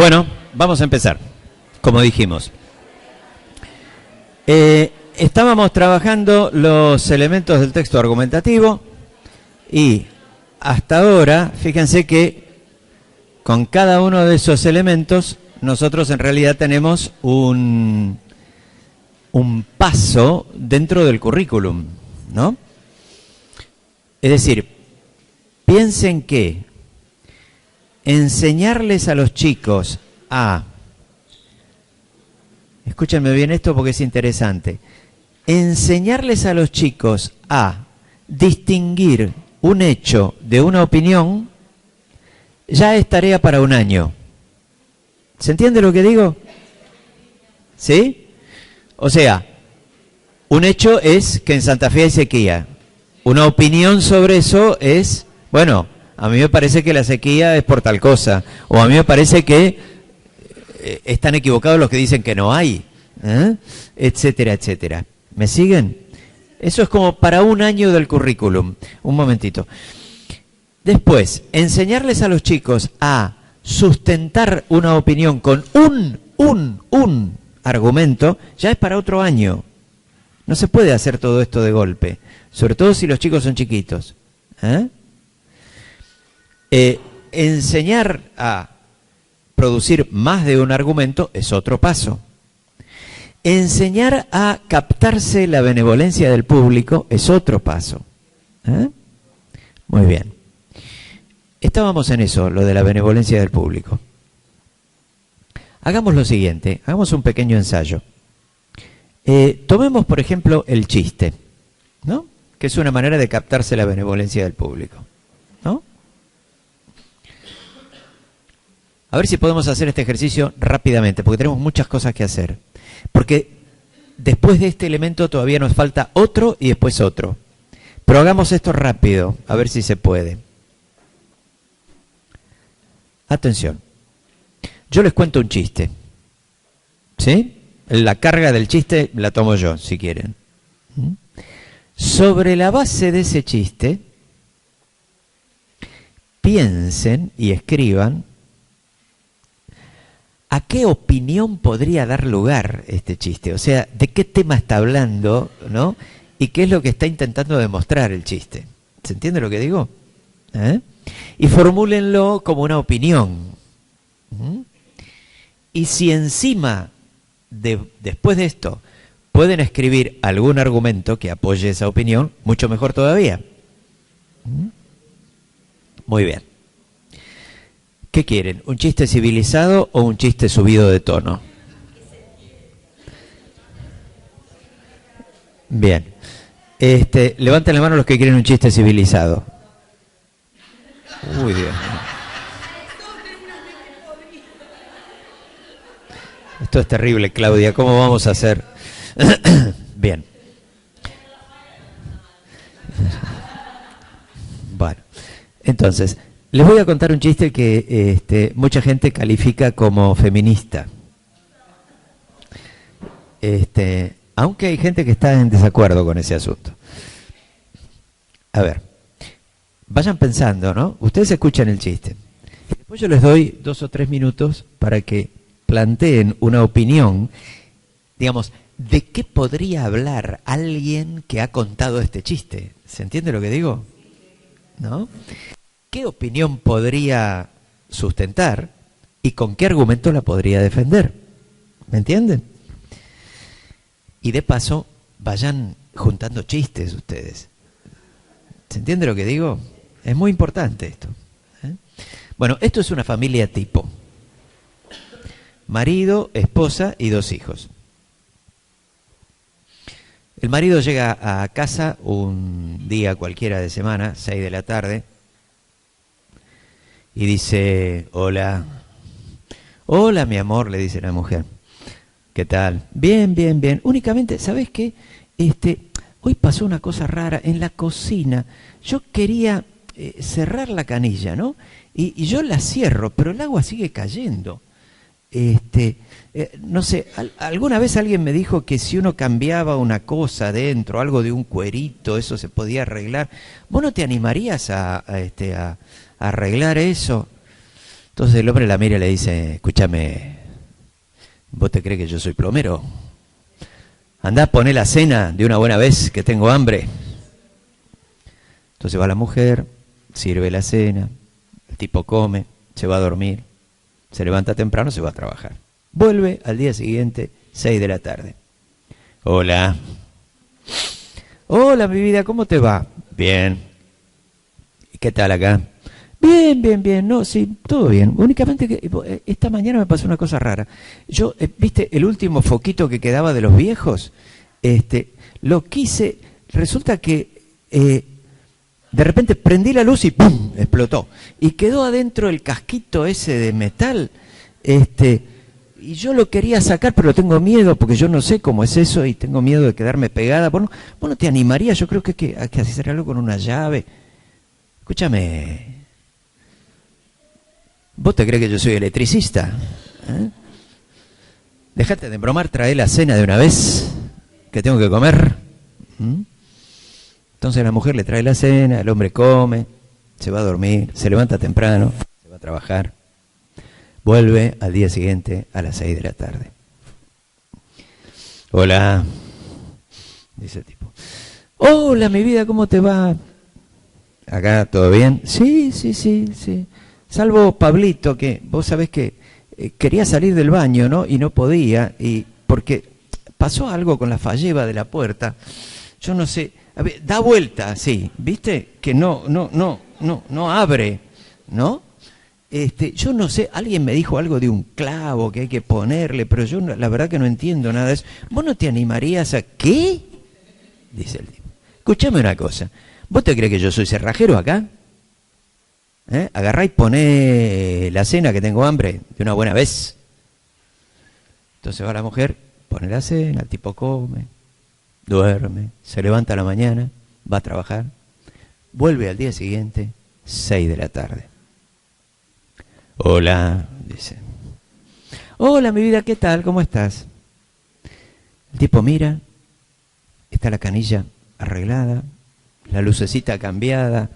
Bueno, vamos a empezar, como dijimos. Estábamos trabajando los elementos del texto argumentativo y hasta ahora, fíjense que con cada uno de esos elementos nosotros en realidad tenemos un paso dentro del currículum, ¿no? Es decir, piensen que enseñarles a los chicos a, escúchenme bien esto porque es interesante, enseñarles a los chicos a distinguir un hecho de una opinión ya es tarea para un año. ¿Se entiende lo que digo? ¿Sí? O sea, un hecho es que en Santa Fe hay sequía. Una opinión sobre eso es, bueno, a mí me parece que la sequía es por tal cosa, o a mí me parece que están equivocados los que dicen que no hay, etcétera, etcétera. ¿Me siguen? Eso es como para un año del currículum. Un momentito. Después, enseñarles a los chicos a sustentar una opinión con un argumento, ya es para otro año. No se puede hacer todo esto de golpe, sobre todo si los chicos son chiquitos. Enseñar a producir más de un argumento es otro paso. Enseñar a captarse la benevolencia del público es otro paso. Muy bien. Estábamos en eso, lo de la benevolencia del público. Hagamos lo siguiente, hagamos un pequeño ensayo. Tomemos, por ejemplo, el chiste, ¿no? Que es una manera de captarse la benevolencia del público, ¿no? A ver si podemos hacer este ejercicio rápidamente, porque tenemos muchas cosas que hacer. Porque después de este elemento todavía nos falta otro y después otro. Pero hagamos esto rápido, a ver si se puede. Atención. Yo les cuento un chiste. ¿Sí? La carga del chiste la tomo yo, si quieren. Sobre la base de ese chiste, piensen y escriban a qué opinión podría dar lugar este chiste. O sea, de qué tema está hablando, ¿no? Y qué es lo que está intentando demostrar el chiste. ¿Se entiende lo que digo? Y formúlenlo como una opinión. Y si encima, después de esto, pueden escribir algún argumento que apoye esa opinión, mucho mejor todavía. Muy bien. ¿Qué quieren? ¿Un chiste civilizado o un chiste subido de tono? Bien. Levanten la mano los que quieren un chiste civilizado. Uy, Dios mío. Esto es terrible, Claudia. ¿Cómo vamos a hacer? Bien. Bueno, entonces, les voy a contar un chiste que mucha gente califica como feminista. Aunque hay gente que está en desacuerdo con ese asunto. A ver, vayan pensando, ¿no? Ustedes escuchan el chiste. Después yo les doy 2 o 3 minutos para que planteen una opinión, digamos, ¿de qué podría hablar alguien que ha contado este chiste? ¿Se entiende lo que digo? ¿No? ¿Qué opinión podría sustentar y con qué argumento la podría defender? ¿Me entienden? Y de paso, vayan juntando chistes ustedes. ¿Se entiende lo que digo? Es muy importante esto. Bueno, esto es una familia tipo. Marido, esposa y 2 hijos. El marido llega a casa un día cualquiera de semana, 6 de la tarde, y dice, hola. Hola, mi amor, le dice la mujer. ¿Qué tal? Bien, bien, bien. Únicamente, ¿sabes qué? Hoy pasó una cosa rara en la cocina. Yo quería cerrar la canilla, ¿no? Y yo la cierro, pero el agua sigue cayendo. No sé, alguna vez alguien me dijo que si uno cambiaba una cosa dentro, algo de un cuerito, eso se podía arreglar. ¿Vos no te animarías a arreglar eso? Entonces el hombre la mira y le dice, escúchame, ¿vos te crees que yo soy plomero? Andá a poner la cena de una buena vez, que tengo hambre. Entonces va la mujer, sirve la cena, el tipo come, se va a dormir, se levanta temprano, se va a trabajar. Vuelve al día siguiente, 6 de la tarde. Hola. Hola, mi vida, ¿cómo te va? Bien. ¿Y qué tal acá? Bien, bien, bien. No, sí, todo bien. Únicamente que esta mañana me pasó una cosa rara. Yo, viste, el último foquito que quedaba de los viejos, lo quise, resulta que de repente prendí la luz y ¡pum! Explotó. Y quedó adentro el casquito ese de metal, y yo lo quería sacar, pero tengo miedo, porque yo no sé cómo es eso y tengo miedo de quedarme pegada. Vos no te animarías, yo creo que hay que hacer algo con una llave. Escúchame, ¿vos te crees que yo soy electricista? ¿Eh? Dejate de bromar, trae la cena de una vez, que tengo que comer. ¿Mm? Entonces la mujer le trae la cena, el hombre come, se va a dormir, se levanta temprano, se va a trabajar, vuelve al día siguiente a las 6 de la tarde. Hola, dice el tipo. Hola, mi vida, ¿cómo te va? ¿Acá todo bien? Sí, sí, sí, sí. Salvo Pablito, que vos sabés que quería salir del baño, ¿no? Y no podía, y porque pasó algo con la falleba de la puerta. Yo no sé, a ver, da vuelta, sí, ¿viste? Que no abre, ¿no? Yo no sé, alguien me dijo algo de un clavo que hay que ponerle, pero yo la verdad que no entiendo nada de eso. ¿Vos no te animarías a qué? Dice el tipo. Escuchame una cosa. ¿Vos te crees que yo soy cerrajero acá? Agarrá y poné la cena que tengo hambre de una buena vez. Entonces va la mujer, pone la cena, el tipo come, duerme, se levanta a la mañana, va a trabajar, vuelve al día siguiente, 6 de la tarde. Hola, dice. Hola, mi vida, ¿qué tal? ¿Cómo estás? El tipo mira, está la canilla arreglada, la lucecita cambiada,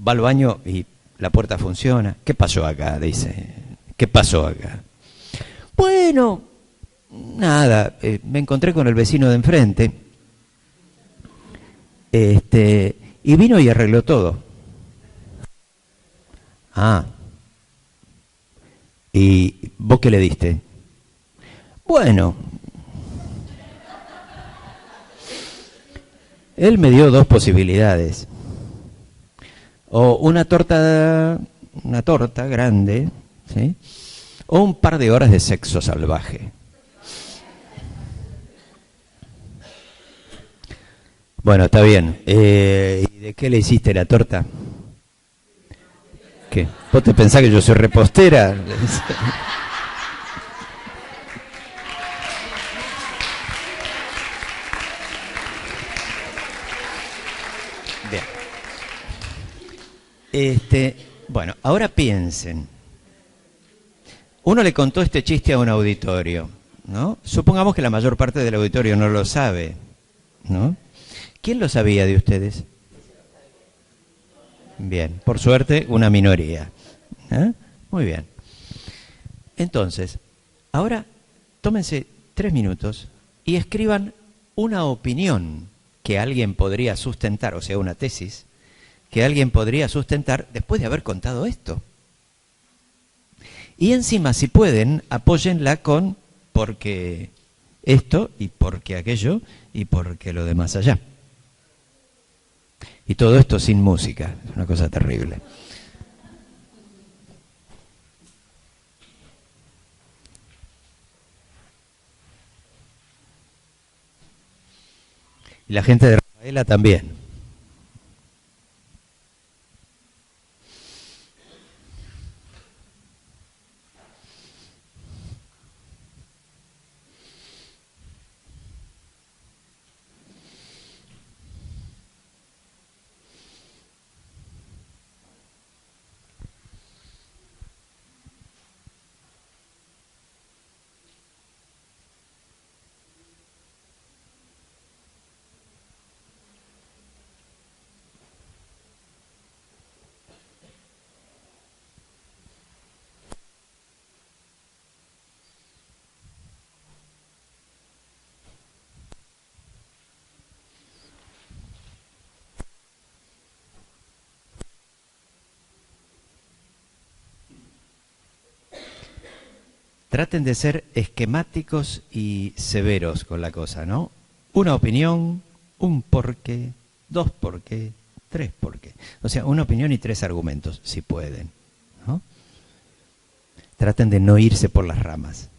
va al baño y la puerta funciona. ¿Qué pasó acá? Dice. ¿Qué pasó acá? Bueno, nada, me encontré con el vecino de enfrente, y vino y arregló todo. Ah, ¿y vos qué le diste? Bueno, él me dio dos posibilidades. O una torta grande, ¿sí? O un par de horas de sexo salvaje. Bueno, está bien. ¿Y de qué le hiciste la torta? ¿Qué? ¿Vos te pensás que yo soy repostera? Bien. Bueno, ahora piensen. Uno le contó este chiste a un auditorio, ¿no? Supongamos que la mayor parte del auditorio no lo sabe, ¿no? ¿Quién lo sabía de ustedes? Bien, por suerte, una minoría. ¿Eh? Muy bien. Entonces, ahora tómense 3 minutos y escriban una opinión que alguien podría sustentar, o sea, una tesis, que alguien podría sustentar después de haber contado esto. Y encima, si pueden, apóyenla con porque esto y porque aquello y porque lo demás allá. Y todo esto sin música, es una cosa terrible. Y la gente de Rafaela también. Traten de ser esquemáticos y severos con la cosa, ¿no? Una opinión, un porqué, dos porqué, tres porqué. O sea, una opinión y tres argumentos, si pueden, ¿no? Traten de no irse por las ramas.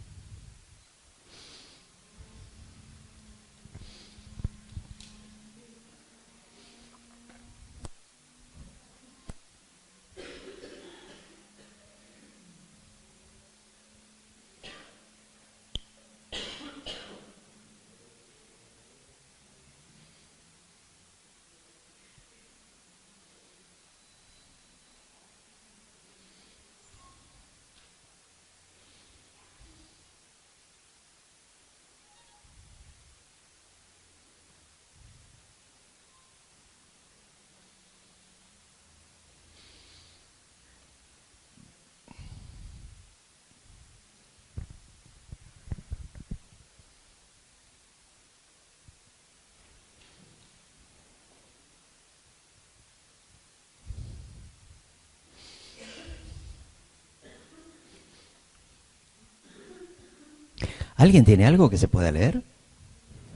¿Alguien tiene algo que se pueda leer?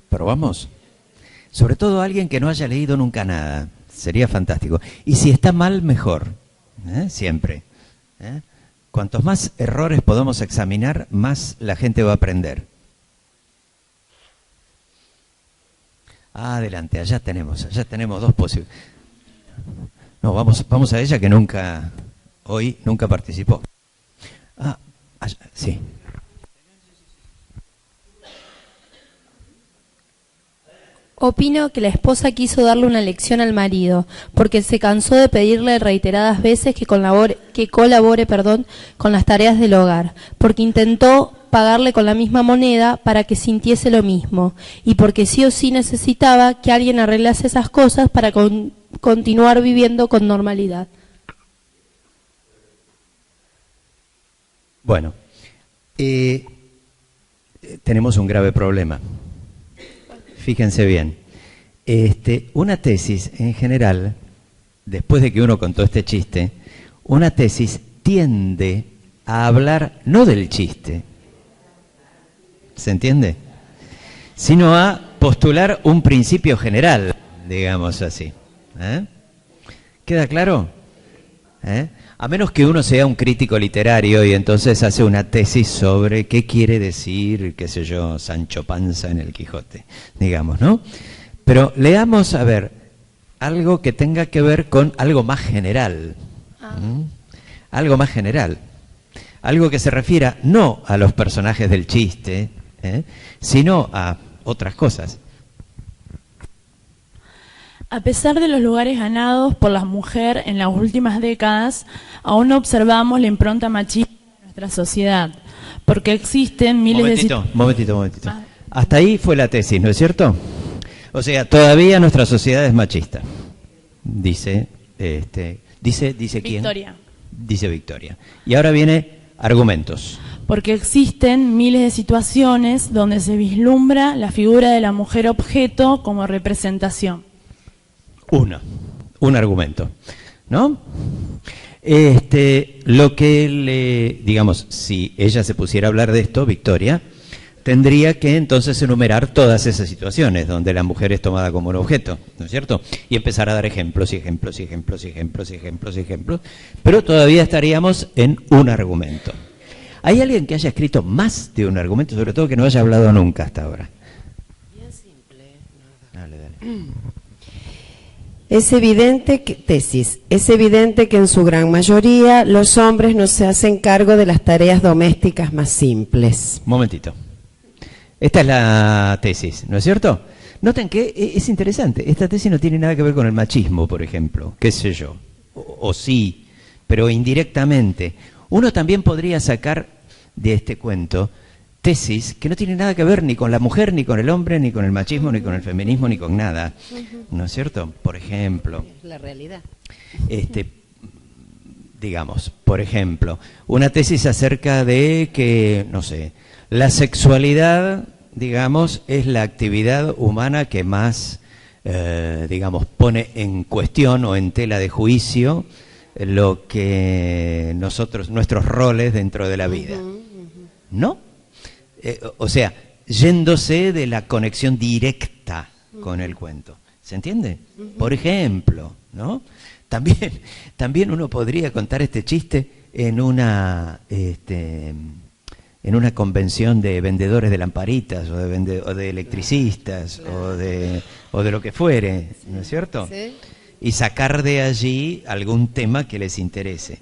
Probamos. Sobre todo alguien que no haya leído nunca nada. Sería fantástico. Y si está mal, mejor. Siempre. Cuantos más errores podamos examinar, más la gente va a aprender. Adelante, allá tenemos dos posibles. No, vamos a ella que hoy nunca participó. Allá, sí. Opino que la esposa quiso darle una lección al marido, porque se cansó de pedirle reiteradas veces que colabore con las tareas del hogar, porque intentó pagarle con la misma moneda para que sintiese lo mismo, y porque sí o sí necesitaba que alguien arreglase esas cosas para continuar viviendo con normalidad. Bueno, tenemos un grave problema. Fíjense bien, una tesis en general, después de que uno contó este chiste, una tesis tiende a hablar no del chiste, ¿se entiende? Sino a postular un principio general, digamos así. ¿Queda claro? A menos que uno sea un crítico literario y entonces hace una tesis sobre qué quiere decir, qué sé yo, Sancho Panza en el Quijote, digamos, ¿no? Pero leamos, a ver, algo que tenga que ver con algo más general. Algo más general. Algo que se refiera no a los personajes del chiste, sino a otras cosas. A pesar de los lugares ganados por la mujer en las últimas décadas, aún no observamos la impronta machista de nuestra sociedad, porque existen miles de... Momentito. Hasta ahí fue la tesis, ¿no es cierto? O sea, todavía nuestra sociedad es machista. Dice quién? Victoria. Dice Victoria. Y ahora viene argumentos. Porque existen miles de situaciones donde se vislumbra la figura de la mujer objeto como representación. Un argumento, ¿no? Lo que digamos, si ella se pusiera a hablar de esto, Victoria, tendría que entonces enumerar todas esas situaciones donde la mujer es tomada como un objeto, ¿no es cierto? Y empezar a dar ejemplos, pero todavía estaríamos en un argumento. ¿Hay alguien que haya escrito más de un argumento, sobre todo que no haya hablado nunca hasta ahora? Bien simple. Dale. Es evidente que en su gran mayoría los hombres no se hacen cargo de las tareas domésticas más simples. Momentito. Esta es la tesis, ¿no es cierto? Noten que es interesante. Esta tesis no tiene nada que ver con el machismo, por ejemplo, qué sé yo. O sí, pero indirectamente. Uno también podría sacar de este cuento tesis que no tienen nada que ver ni con la mujer, ni con el hombre, ni con el machismo, ni con el feminismo, ni con nada. ¿No es cierto? Por ejemplo... La realidad. Digamos, por ejemplo, una tesis acerca de que, no sé, la sexualidad, digamos, es la actividad humana que más, digamos, pone en cuestión o en tela de juicio lo que nuestros roles dentro de la vida. ¿no? O sea, yéndose de la conexión directa con el cuento. ¿Se entiende? Por ejemplo, ¿no? También uno podría contar este chiste en una convención de vendedores de lamparitas o de electricistas o de lo que fuere, ¿no es cierto? Sí. Y sacar de allí algún tema que les interese.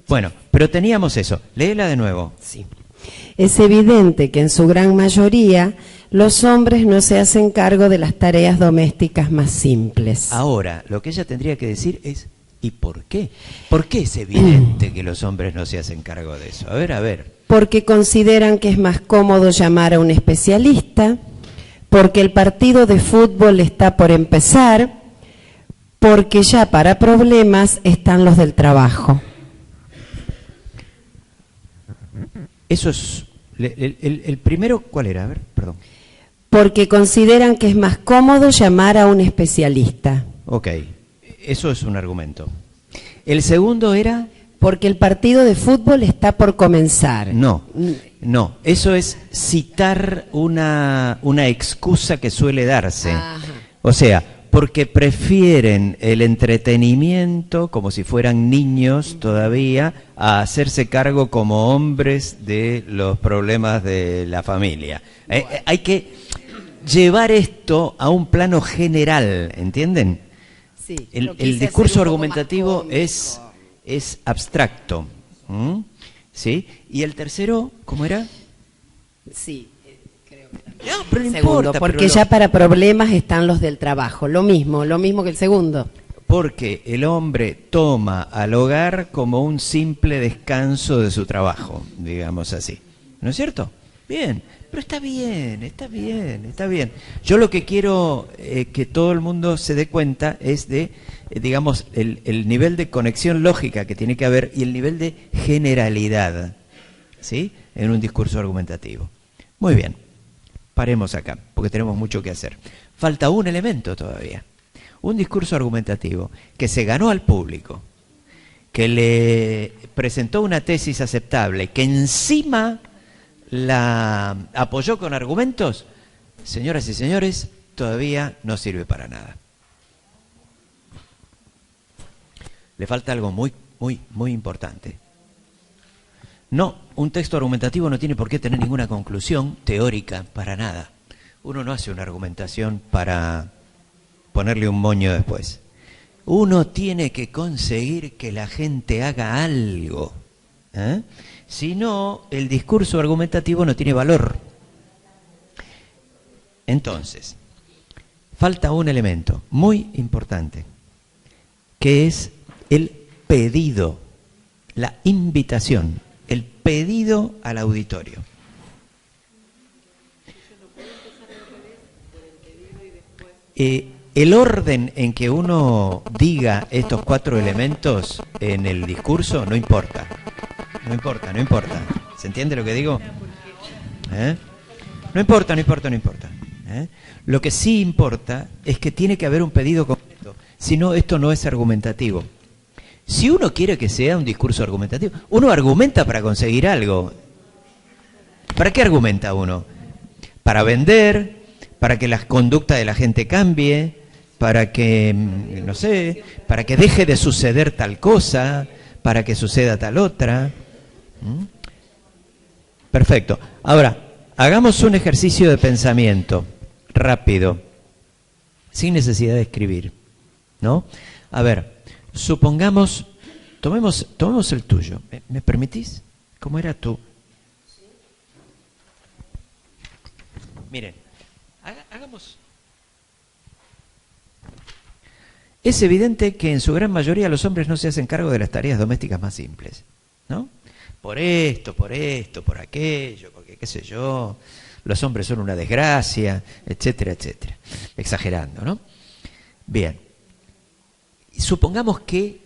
Bueno, pero teníamos eso. Léela de nuevo. Sí. Es evidente que en su gran mayoría los hombres no se hacen cargo de las tareas domésticas más simples. Ahora, lo que ella tendría que decir es, ¿y por qué? ¿Por qué es evidente que los hombres no se hacen cargo de eso? A ver. Porque consideran que es más cómodo llamar a un especialista, porque el partido de fútbol está por empezar, porque ya para problemas están los del trabajo. Eso es... El primero, ¿cuál era? A ver, perdón. Porque consideran que es más cómodo llamar a un especialista. Ok, eso es un argumento. El segundo era... Porque el partido de fútbol está por comenzar. No, eso es citar una excusa que suele darse. Ajá. O sea, porque prefieren el entretenimiento, como si fueran niños todavía, a hacerse cargo como hombres de los problemas de la familia. Hay que llevar esto a un plano general, ¿entienden? Sí, El discurso argumentativo es abstracto. ¿Mm? ¿Sí? Y el tercero, ¿cómo era? Sí, creo que también. No, pero no Segundo, importa, porque pero ya para problemas están los del trabajo. Lo mismo que el segundo. Porque el hombre toma al hogar como un simple descanso de su trabajo, digamos así. ¿No es cierto? Bien, pero está bien. Yo lo que quiero que todo el mundo se dé cuenta es de, digamos, el nivel de conexión lógica que tiene que haber y el nivel de generalidad, ¿sí? En un discurso argumentativo. Muy bien, paremos acá, porque tenemos mucho que hacer. Falta un elemento todavía. Un discurso argumentativo que se ganó al público, que le presentó una tesis aceptable, que encima la apoyó con argumentos, señoras y señores, todavía no sirve para nada. Le falta algo muy importante. No, un texto argumentativo no tiene por qué tener ninguna conclusión teórica, para nada. Uno no hace una argumentación para ponerle un moño después. Uno tiene que conseguir que la gente haga algo. Si no, el discurso argumentativo no tiene valor. Entonces, falta un elemento muy importante, que es el pedido, la invitación, el pedido al auditorio. El orden en que uno diga estos 4 elementos en el discurso no importa. No importa. ¿Se entiende lo que digo? No importa. Lo que sí importa es que tiene que haber un pedido concreto. Si no, esto no es argumentativo. Si uno quiere que sea un discurso argumentativo, uno argumenta para conseguir algo. ¿Para qué argumenta uno? Para vender, para que la conducta de la gente cambie, para que, no sé, para que deje de suceder tal cosa, para que suceda tal otra. Perfecto. Ahora, hagamos un ejercicio de pensamiento rápido, sin necesidad de escribir, ¿no? A ver, supongamos, tomemos el tuyo. ¿Me permitís? ¿Cómo era tú? Miren, hagamos... Es evidente que en su gran mayoría los hombres no se hacen cargo de las tareas domésticas más simples, ¿no? Por esto, por aquello, porque qué sé yo, los hombres son una desgracia, etcétera, etcétera. Exagerando, ¿no? Bien. Supongamos que,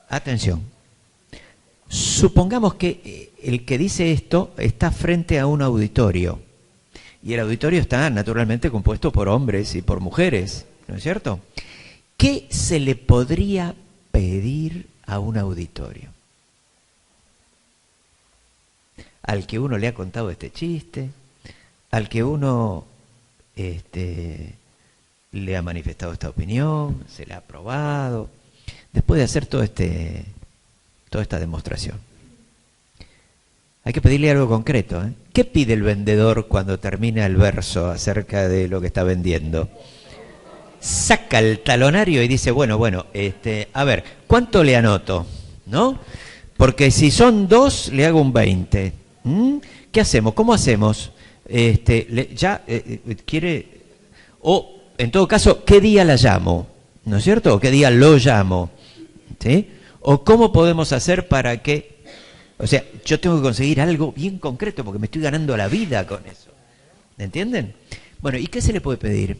atención, supongamos que el que dice esto está frente a un auditorio, y el auditorio está naturalmente compuesto por hombres y por mujeres, ¿no es cierto? ¿Qué se le podría pedir a un auditorio? al que uno le ha contado este chiste, al que uno le ha manifestado esta opinión, se le ha aprobado, después de hacer toda esta demostración. Hay que pedirle algo concreto, ¿eh? ¿Qué pide el vendedor cuando termina el verso acerca de lo que está vendiendo? Saca el talonario y dice, bueno, a ver, ¿cuánto le anoto? ¿No? Porque si son 2, le hago un 20. ¿Qué hacemos? ¿Cómo hacemos? ¿Quiere? O, en todo caso, ¿qué día la llamo? ¿No es cierto? ¿O qué día lo llamo? ¿Sí? ¿O cómo podemos hacer para que... O sea, yo tengo que conseguir algo bien concreto porque me estoy ganando la vida con eso. ¿Entienden? Bueno, ¿y qué se le puede pedir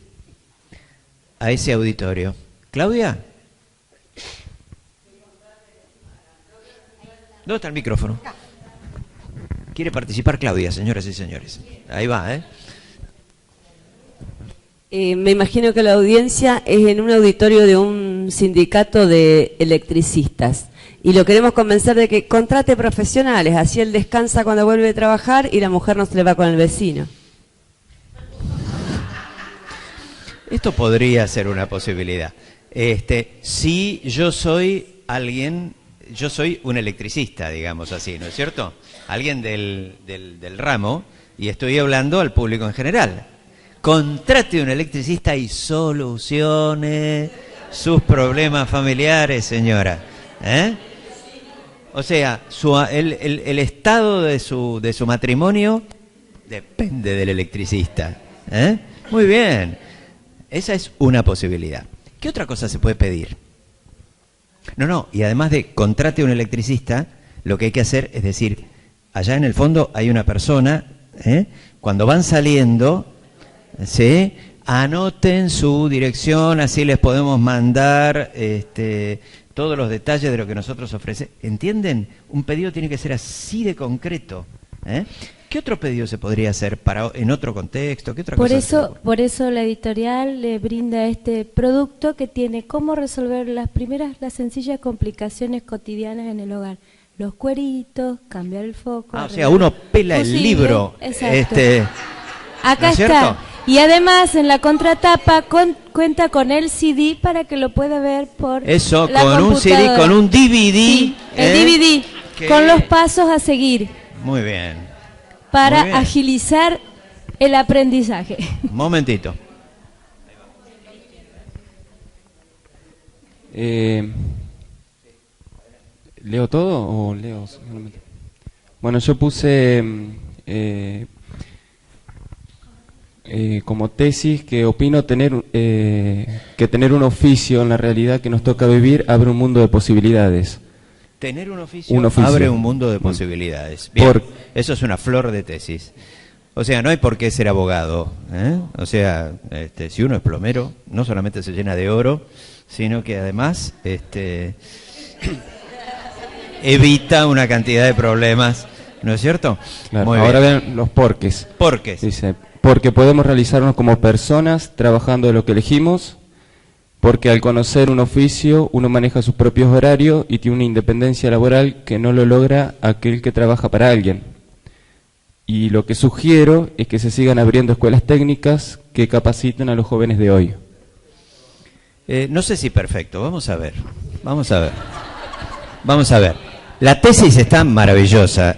a ese auditorio? ¿Claudia? ¿Dónde está el micrófono? Quiere participar Claudia, señoras y señores. Ahí va, ¿eh? Me imagino que la audiencia es en un auditorio de un sindicato de electricistas y lo queremos convencer de que contrate profesionales, así él descansa cuando vuelve a trabajar y la mujer no se le va con el vecino. Esto podría ser una posibilidad. Si yo soy un electricista, digamos así, ¿no es cierto? Alguien del ramo, y estoy hablando al público en general. Contrate un electricista y solucione sus problemas familiares, señora. O sea, el estado de su matrimonio depende del electricista. Muy bien. Esa es una posibilidad. ¿Qué otra cosa se puede pedir? No, y además de contrate un electricista, lo que hay que hacer es decir, allá en el fondo hay una persona, cuando van saliendo, ¿sí?, anoten su dirección, así les podemos mandar todos los detalles de lo que nosotros ofrecemos. ¿Entienden? Un pedido tiene que ser así de concreto. ¿Qué otro pedido se podría hacer en otro contexto? ¿Qué otra cosa? Por eso la editorial le brinda este producto que tiene cómo resolver las sencillas complicaciones cotidianas en el hogar. Los cueritos, cambiar el foco. O sea, uno pela el libro. Exacto. Acá ¿no es está. cierto? Y además en la contratapa cuenta con el CD para que lo pueda ver por eso, la con un CD, con un DVD. Sí, el DVD, con los pasos a seguir. Muy bien. Para Muy bien. agilizar el aprendizaje. Momentito. ¿Leo todo o leo solamente? Bueno, yo puse como tesis que opino que tener un oficio en la realidad que nos toca vivir abre un mundo de posibilidades. Tener un oficio abre un mundo de posibilidades. Bien, eso es una flor de tesis. O sea, no hay por qué ser abogado. O sea, si uno es plomero, no solamente se llena de oro, sino que además evita una cantidad de problemas, ¿no es cierto? Claro, ahora ven los porques. Porques. Dice, porque podemos realizarnos como personas trabajando de lo que elegimos, porque al conocer un oficio uno maneja sus propios horarios y tiene una independencia laboral que no lo logra aquel que trabaja para alguien. Y lo que sugiero es que se sigan abriendo escuelas técnicas que capaciten a los jóvenes de hoy. No sé si perfecto, vamos a ver. La tesis está maravillosa,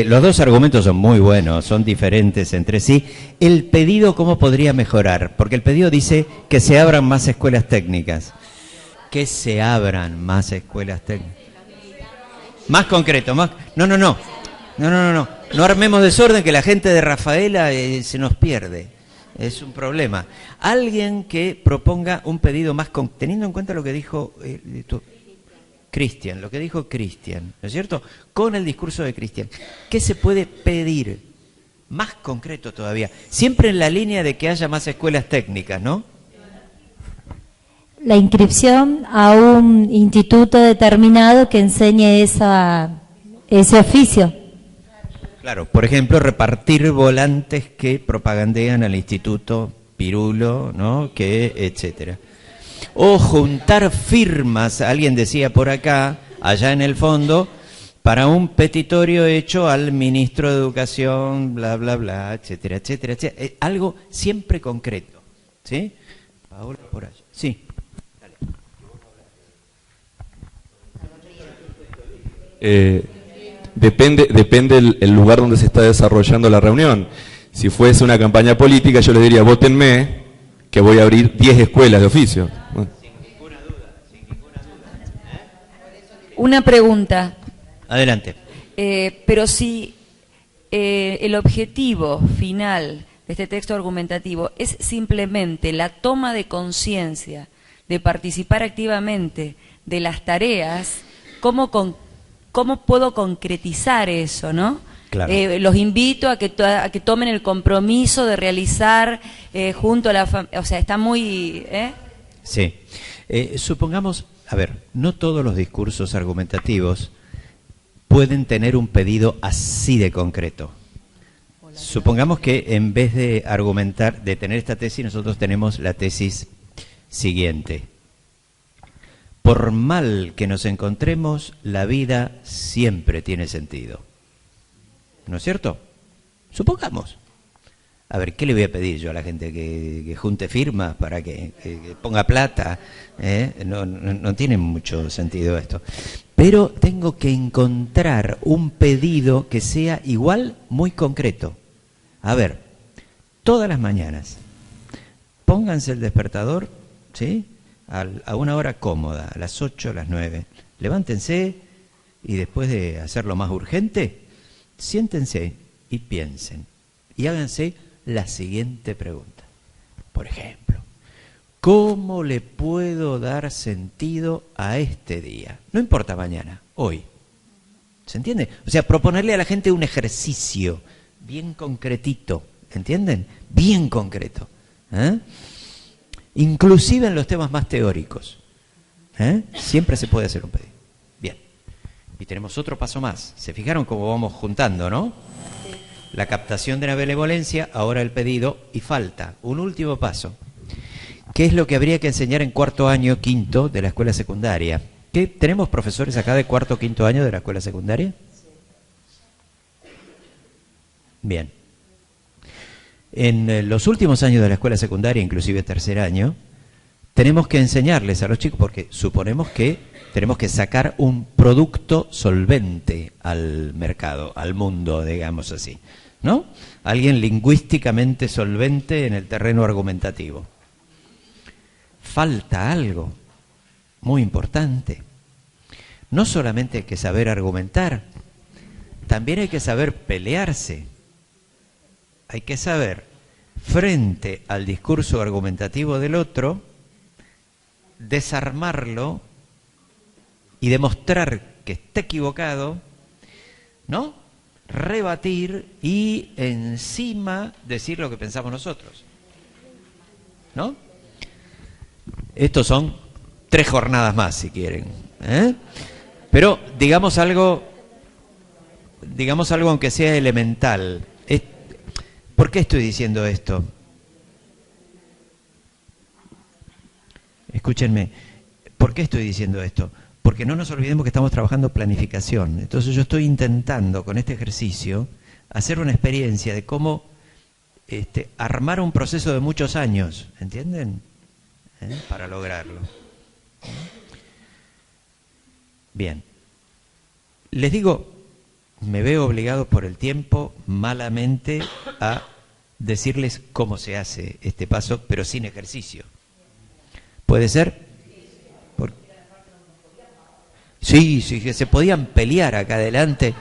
los dos argumentos son muy buenos, son diferentes entre sí. El pedido, ¿cómo podría mejorar? Porque el pedido dice que se abran más escuelas técnicas. Que se abran más escuelas técnicas. Más concreto, más... No armemos desorden que la gente de Rafaela se nos pierde. Es un problema. Alguien que proponga un pedido más teniendo en cuenta lo que dijo Cristian, ¿no es cierto? Con el discurso de Cristian. ¿Qué se puede pedir? Más concreto todavía. Siempre en la línea de que haya más escuelas técnicas, ¿no? La inscripción a un instituto determinado que enseñe ese oficio. Claro, por ejemplo, repartir volantes que propagandean al Instituto Pirulo, ¿no? Etcétera. O juntar firmas, alguien decía por acá, allá en el fondo, para un petitorio hecho al ministro de Educación, bla, bla, bla, etcétera, etcétera, etcétera. Algo siempre concreto. ¿Sí? Paola, por allá. Sí. Depende el lugar donde se está desarrollando la reunión. Si fuese una campaña política, yo les diría, vótenme, que voy a abrir 10 escuelas de oficio. Bueno. Una pregunta. Adelante. Pero si el objetivo final de este texto argumentativo es simplemente la toma de conciencia de participar activamente de las tareas, ¿cómo puedo concretizar eso, no? Claro. Los invito a que tomen el compromiso de realizar junto a la familia, o sea, está muy... Sí. Supongamos, a ver, no todos los discursos argumentativos pueden tener un pedido así de concreto. Supongamos que en vez de argumentar, de tener esta tesis, nosotros tenemos la tesis siguiente. Por mal que nos encontremos, la vida siempre tiene sentido. ¿No es cierto? Supongamos. A ver, ¿qué le voy a pedir yo a la gente? ¿Que junte firmas para que ponga plata? No tiene mucho sentido esto. Pero tengo que encontrar un pedido que sea igual muy concreto. A ver, todas las mañanas, pónganse el despertador, ¿sí? A una hora cómoda, a las 8, a las 9. Levántense y después de hacer lo más urgente, siéntense y piensen. Y háganse la siguiente pregunta. Por ejemplo, ¿cómo le puedo dar sentido a este día? No importa mañana, hoy. ¿Se entiende? O sea, proponerle a la gente un ejercicio bien concretito, ¿entienden? Bien concreto. Inclusive en los temas más teóricos. Siempre se puede hacer un pedido. Bien. Y tenemos otro paso más. ¿Se fijaron cómo vamos juntando, no? La captación de la benevolencia, ahora el pedido, y falta un último paso. ¿Qué es lo que habría que enseñar en cuarto año, quinto de la escuela secundaria? ¿Tenemos profesores acá de cuarto, quinto año de la escuela secundaria? Bien. En los últimos años de la escuela secundaria, inclusive tercer año, tenemos que enseñarles a los chicos, porque suponemos que tenemos que sacar un producto solvente al mercado, al mundo, digamos así, ¿no? Alguien lingüísticamente solvente en el terreno argumentativo. Falta algo muy importante. No solamente hay que saber argumentar, también hay que saber pelearse. Hay que saber, frente al discurso argumentativo del otro, desarmarlo y demostrar que está equivocado, ¿no? Rebatir y encima decir lo que pensamos nosotros, ¿no? Estos son 3 jornadas más, si quieren, Pero digamos algo aunque sea elemental. ¿Por qué estoy diciendo esto? Escúchenme, ¿por qué estoy diciendo esto? Porque no nos olvidemos que estamos trabajando planificación. Entonces yo estoy intentando con este ejercicio hacer una experiencia de cómo armar un proceso de muchos años, ¿entienden? Para lograrlo. Bien. Les digo, me veo obligado por el tiempo, malamente, a decirles cómo se hace este paso, pero sin ejercicio. ¿Puede ser? Sí, que se podían pelear acá adelante.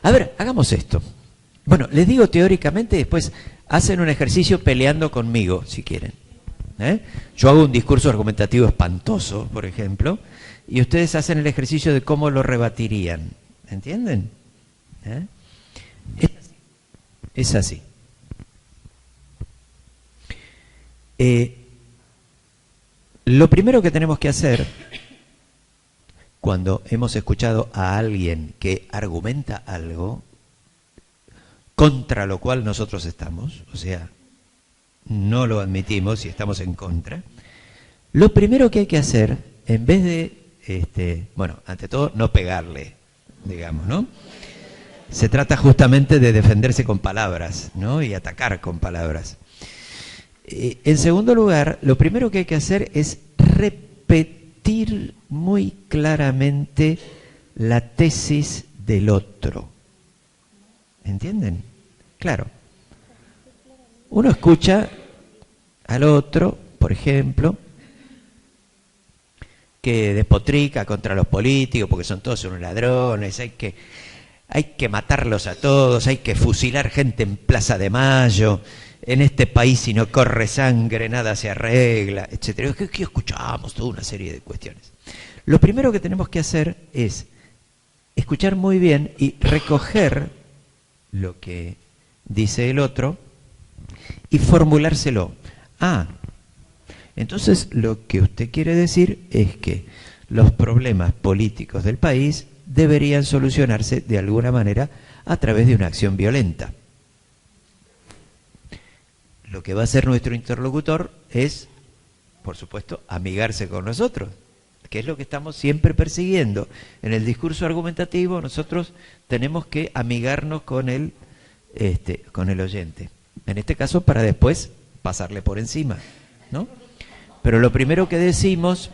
A ver, hagamos esto. Bueno, les digo teóricamente, después hacen un ejercicio peleando conmigo, si quieren. Yo hago un discurso argumentativo espantoso, por ejemplo, y ustedes hacen el ejercicio de cómo lo rebatirían. ¿Entienden? Es así. Lo primero que tenemos que hacer, cuando hemos escuchado a alguien que argumenta algo contra lo cual nosotros estamos, o sea, no lo admitimos y estamos en contra, lo primero que hay que hacer, en vez de bueno, ante todo, no pegarle, digamos, ¿no? Se trata justamente de defenderse con palabras, ¿no? Y atacar con palabras. En segundo lugar, lo primero que hay que hacer es repetir muy claramente la tesis del otro. ¿Entienden? Claro. Uno escucha al otro, por ejemplo, que despotrica contra los políticos porque son todos unos ladrones, hay que matarlos a todos, hay que fusilar gente en Plaza de Mayo, en este país si no corre sangre nada se arregla, etcétera. ¿Qué escuchamos? Toda una serie de cuestiones. Lo primero que tenemos que hacer es escuchar muy bien y recoger lo que dice el otro y formulárselo. Entonces lo que usted quiere decir es que los problemas políticos del país deberían solucionarse de alguna manera a través de una acción violenta. Lo que va a hacer nuestro interlocutor es, por supuesto, amigarse con nosotros, que es lo que estamos siempre persiguiendo. En el discurso argumentativo nosotros tenemos que amigarnos con el oyente. En este caso para después pasarle por encima, ¿no? Pero lo primero que decimos,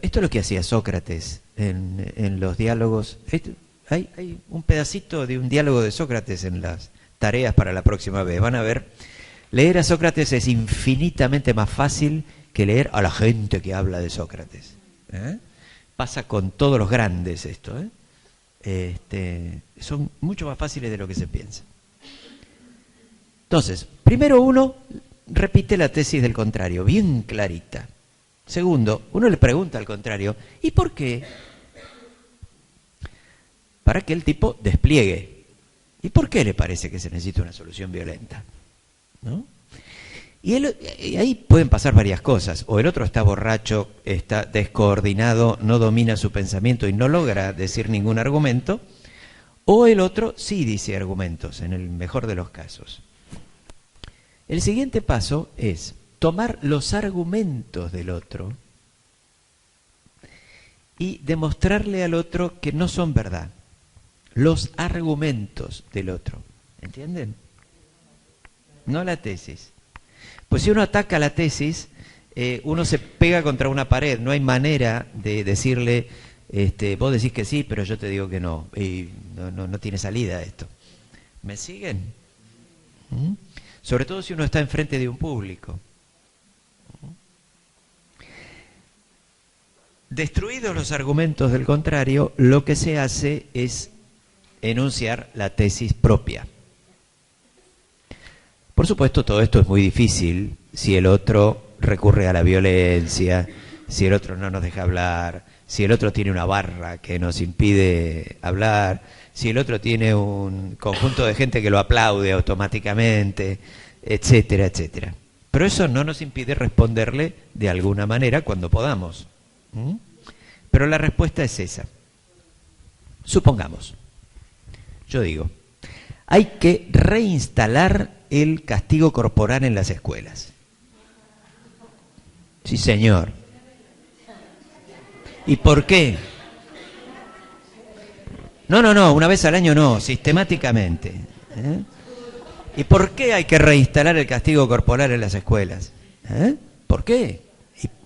esto es lo que hacía Sócrates en los diálogos. Hay un pedacito de un diálogo de Sócrates en las tareas para la próxima vez. Van a ver, leer a Sócrates es infinitamente más fácil que leer a la gente que habla de Sócrates. Pasa con todos los grandes esto. Son mucho más fáciles de lo que se piensa. Entonces, primero uno repite la tesis del contrario, bien clarita. Segundo, uno le pregunta al contrario, ¿y por qué? Para que el tipo despliegue. ¿Y por qué le parece que se necesita una solución violenta? ¿No? Y ahí pueden pasar varias cosas. O el otro está borracho, está descoordinado, no domina su pensamiento y no logra decir ningún argumento. O el otro sí dice argumentos, en el mejor de los casos. El siguiente paso es tomar los argumentos del otro y demostrarle al otro que no son verdad. Los argumentos del otro. ¿Entienden? No la tesis. Pues si uno ataca la tesis, uno se pega contra una pared. No hay manera de decirle, vos decís que sí, pero yo te digo que no. Y no tiene salida esto. ¿Me siguen? Sobre todo si uno está enfrente de un público. Destruidos los argumentos del contrario, lo que se hace es enunciar la tesis propia. Por supuesto, todo esto es muy difícil si el otro recurre a la violencia, si el otro no nos deja hablar, si el otro tiene una barra que nos impide hablar, si el otro tiene un conjunto de gente que lo aplaude automáticamente, etcétera, etcétera. Pero eso no nos impide responderle de alguna manera cuando podamos. Pero la respuesta es esa. Supongamos, yo digo, hay que reinstalar el castigo corporal en las escuelas. Sí, señor. ¿Y por qué? No, una vez al año no, sistemáticamente. ¿Y por qué hay que reinstalar el castigo corporal en las escuelas? ¿Por qué?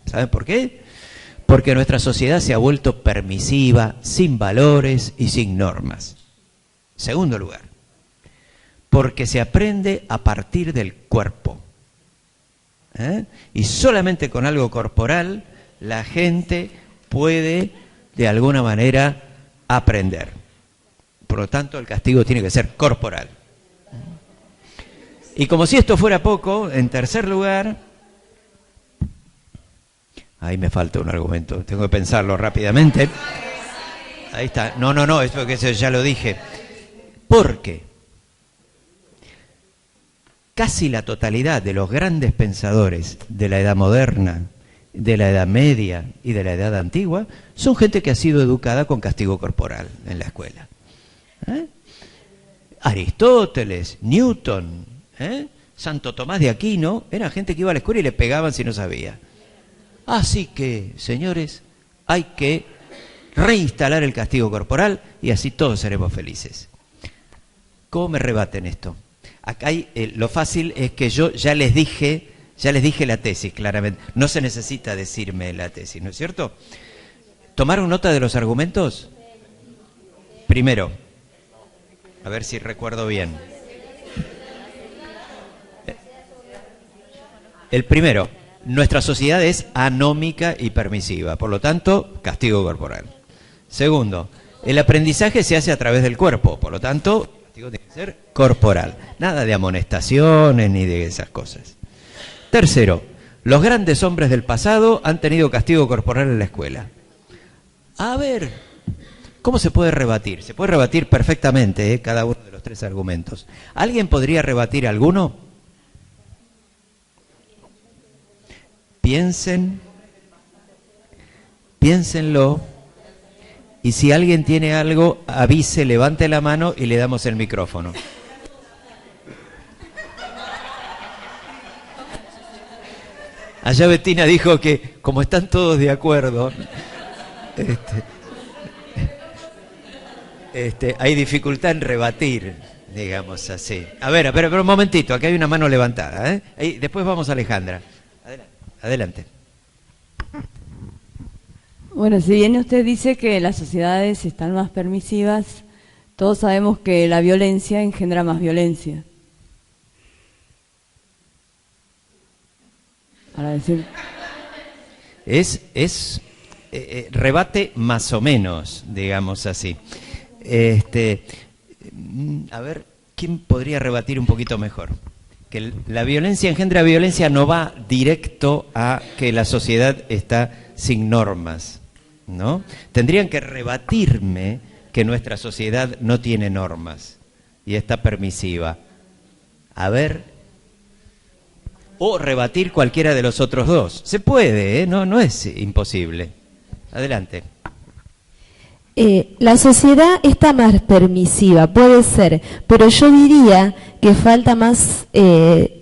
¿Saben por qué? Porque nuestra sociedad se ha vuelto permisiva, sin valores y sin normas. Segundo lugar, porque se aprende a partir del cuerpo. Y solamente con algo corporal la gente puede de alguna manera aprender. Por lo tanto, el castigo tiene que ser corporal. Y como si esto fuera poco, en tercer lugar, ahí me falta un argumento, tengo que pensarlo rápidamente. Ahí está. No, eso que ya lo dije. Porque casi la totalidad de los grandes pensadores de la edad moderna, de la edad media y de la edad antigua son gente que ha sido educada con castigo corporal en la escuela. Aristóteles, Newton, Santo Tomás de Aquino, eran gente que iba a la escuela y le pegaban si no sabía. Así que, señores, hay que reinstalar el castigo corporal y así todos seremos felices. ¿Cómo me rebaten esto? Acá lo fácil es que yo ya les dije la tesis, claramente. No se necesita decirme la tesis, ¿no es cierto? ¿Tomaron nota de los argumentos? Primero, a ver si recuerdo bien. El primero, nuestra sociedad es anómica y permisiva, por lo tanto, castigo corporal. Segundo, el aprendizaje se hace a través del cuerpo, por lo tanto, el castigo tiene que ser corporal. Nada de amonestaciones ni de esas cosas. Tercero, los grandes hombres del pasado han tenido castigo corporal en la escuela. A ver, ¿cómo se puede rebatir? Se puede rebatir perfectamente, cada uno de los tres argumentos. ¿Alguien podría rebatir alguno? Piénsenlo, y si alguien tiene algo, avise, levante la mano y le damos el micrófono. Allá Bettina dijo que como están todos de acuerdo, hay dificultad en rebatir, digamos así. A ver, pero un momentito, aquí hay una mano levantada, ¿eh? Ahí, después vamos a Alejandra. Adelante. Bueno, si bien usted dice que las sociedades están más permisivas, todos sabemos que la violencia engendra más violencia. Para decir... rebate más o menos, digamos así. A ver, ¿quién podría rebatir un poquito mejor? Que la violencia engendra violencia no va directo a que la sociedad está sin normas, ¿no? Tendrían que rebatirme que nuestra sociedad no tiene normas y está permisiva. A ver, o rebatir cualquiera de los otros dos. Se puede, ¿eh? No es imposible. Adelante. La sociedad está más permisiva, puede ser, pero yo diría que falta más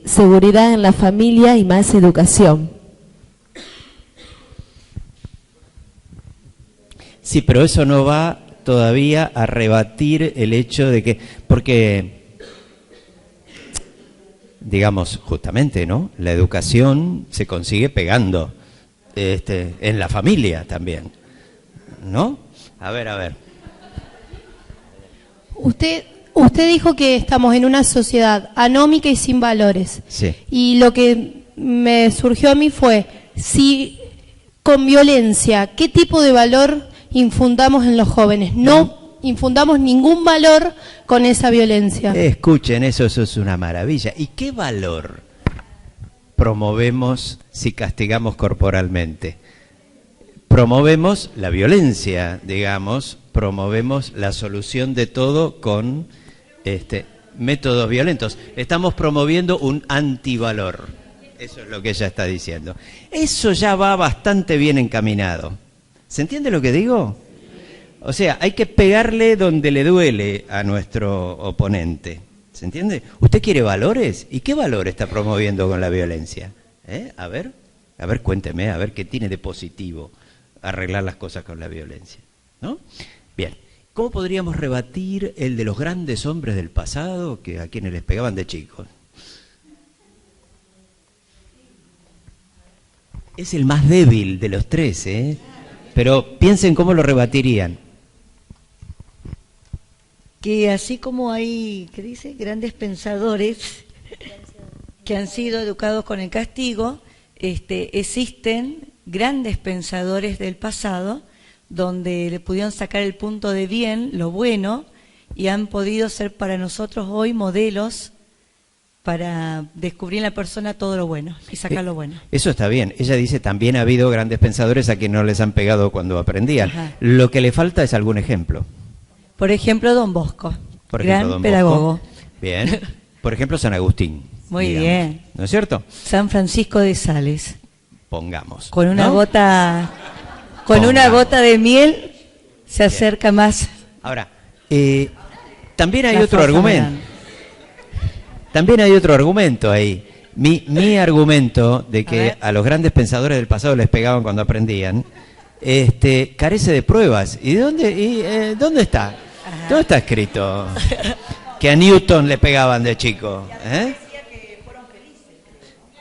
seguridad en la familia y más educación. Sí, pero eso no va todavía a rebatir el hecho de que, porque, digamos, justamente, ¿no? La educación se consigue pegando, en la familia también, ¿no? A ver. Usted dijo que estamos en una sociedad anómica y sin valores. Sí. Y lo que me surgió a mí fue, si con violencia, ¿qué tipo de valor infundamos en los jóvenes? No infundamos ningún valor con esa violencia. Escuchen, eso es una maravilla. ¿Y qué valor promovemos si castigamos corporalmente? Promovemos la violencia, digamos, promovemos la solución de todo con métodos violentos. Estamos promoviendo un antivalor. Eso es lo que ella está diciendo. Eso ya va bastante bien encaminado. ¿Se entiende lo que digo? O sea, hay que pegarle donde le duele a nuestro oponente. ¿Se entiende? ¿Usted quiere valores? ¿Y qué valor está promoviendo con la violencia? A ver, cuénteme, a ver qué tiene de positivo arreglar las cosas con la violencia, ¿no? Bien, ¿cómo podríamos rebatir el de los grandes hombres del pasado que a quienes les pegaban de chicos? Es el más débil de los tres, ¿eh? Pero piensen cómo lo rebatirían. Que así como hay, ¿qué dice? Grandes pensadores que han sido educados con el castigo, existen grandes pensadores del pasado donde le pudieron sacar el punto de bien, lo bueno, y han podido ser para nosotros hoy modelos para descubrir en la persona todo lo bueno y sacar lo bueno. Eso está bien. Ella dice, también ha habido grandes pensadores a quienes no les han pegado cuando aprendían. Ajá. Lo que le falta es algún ejemplo. Por ejemplo, Don Bosco, gran pedagogo. Bien. Por ejemplo, San Agustín. Muy bien. ¿No es cierto? San Francisco de Sales. Pongamos. Con una gota, una gota de miel se acerca más. Ahora, también hay otro argumento. También hay otro argumento ahí. Mi argumento de que a los grandes pensadores del pasado les pegaban cuando aprendían, carece de pruebas. ¿Y dónde está? ¿Dónde está escrito que a Newton le pegaban de chico?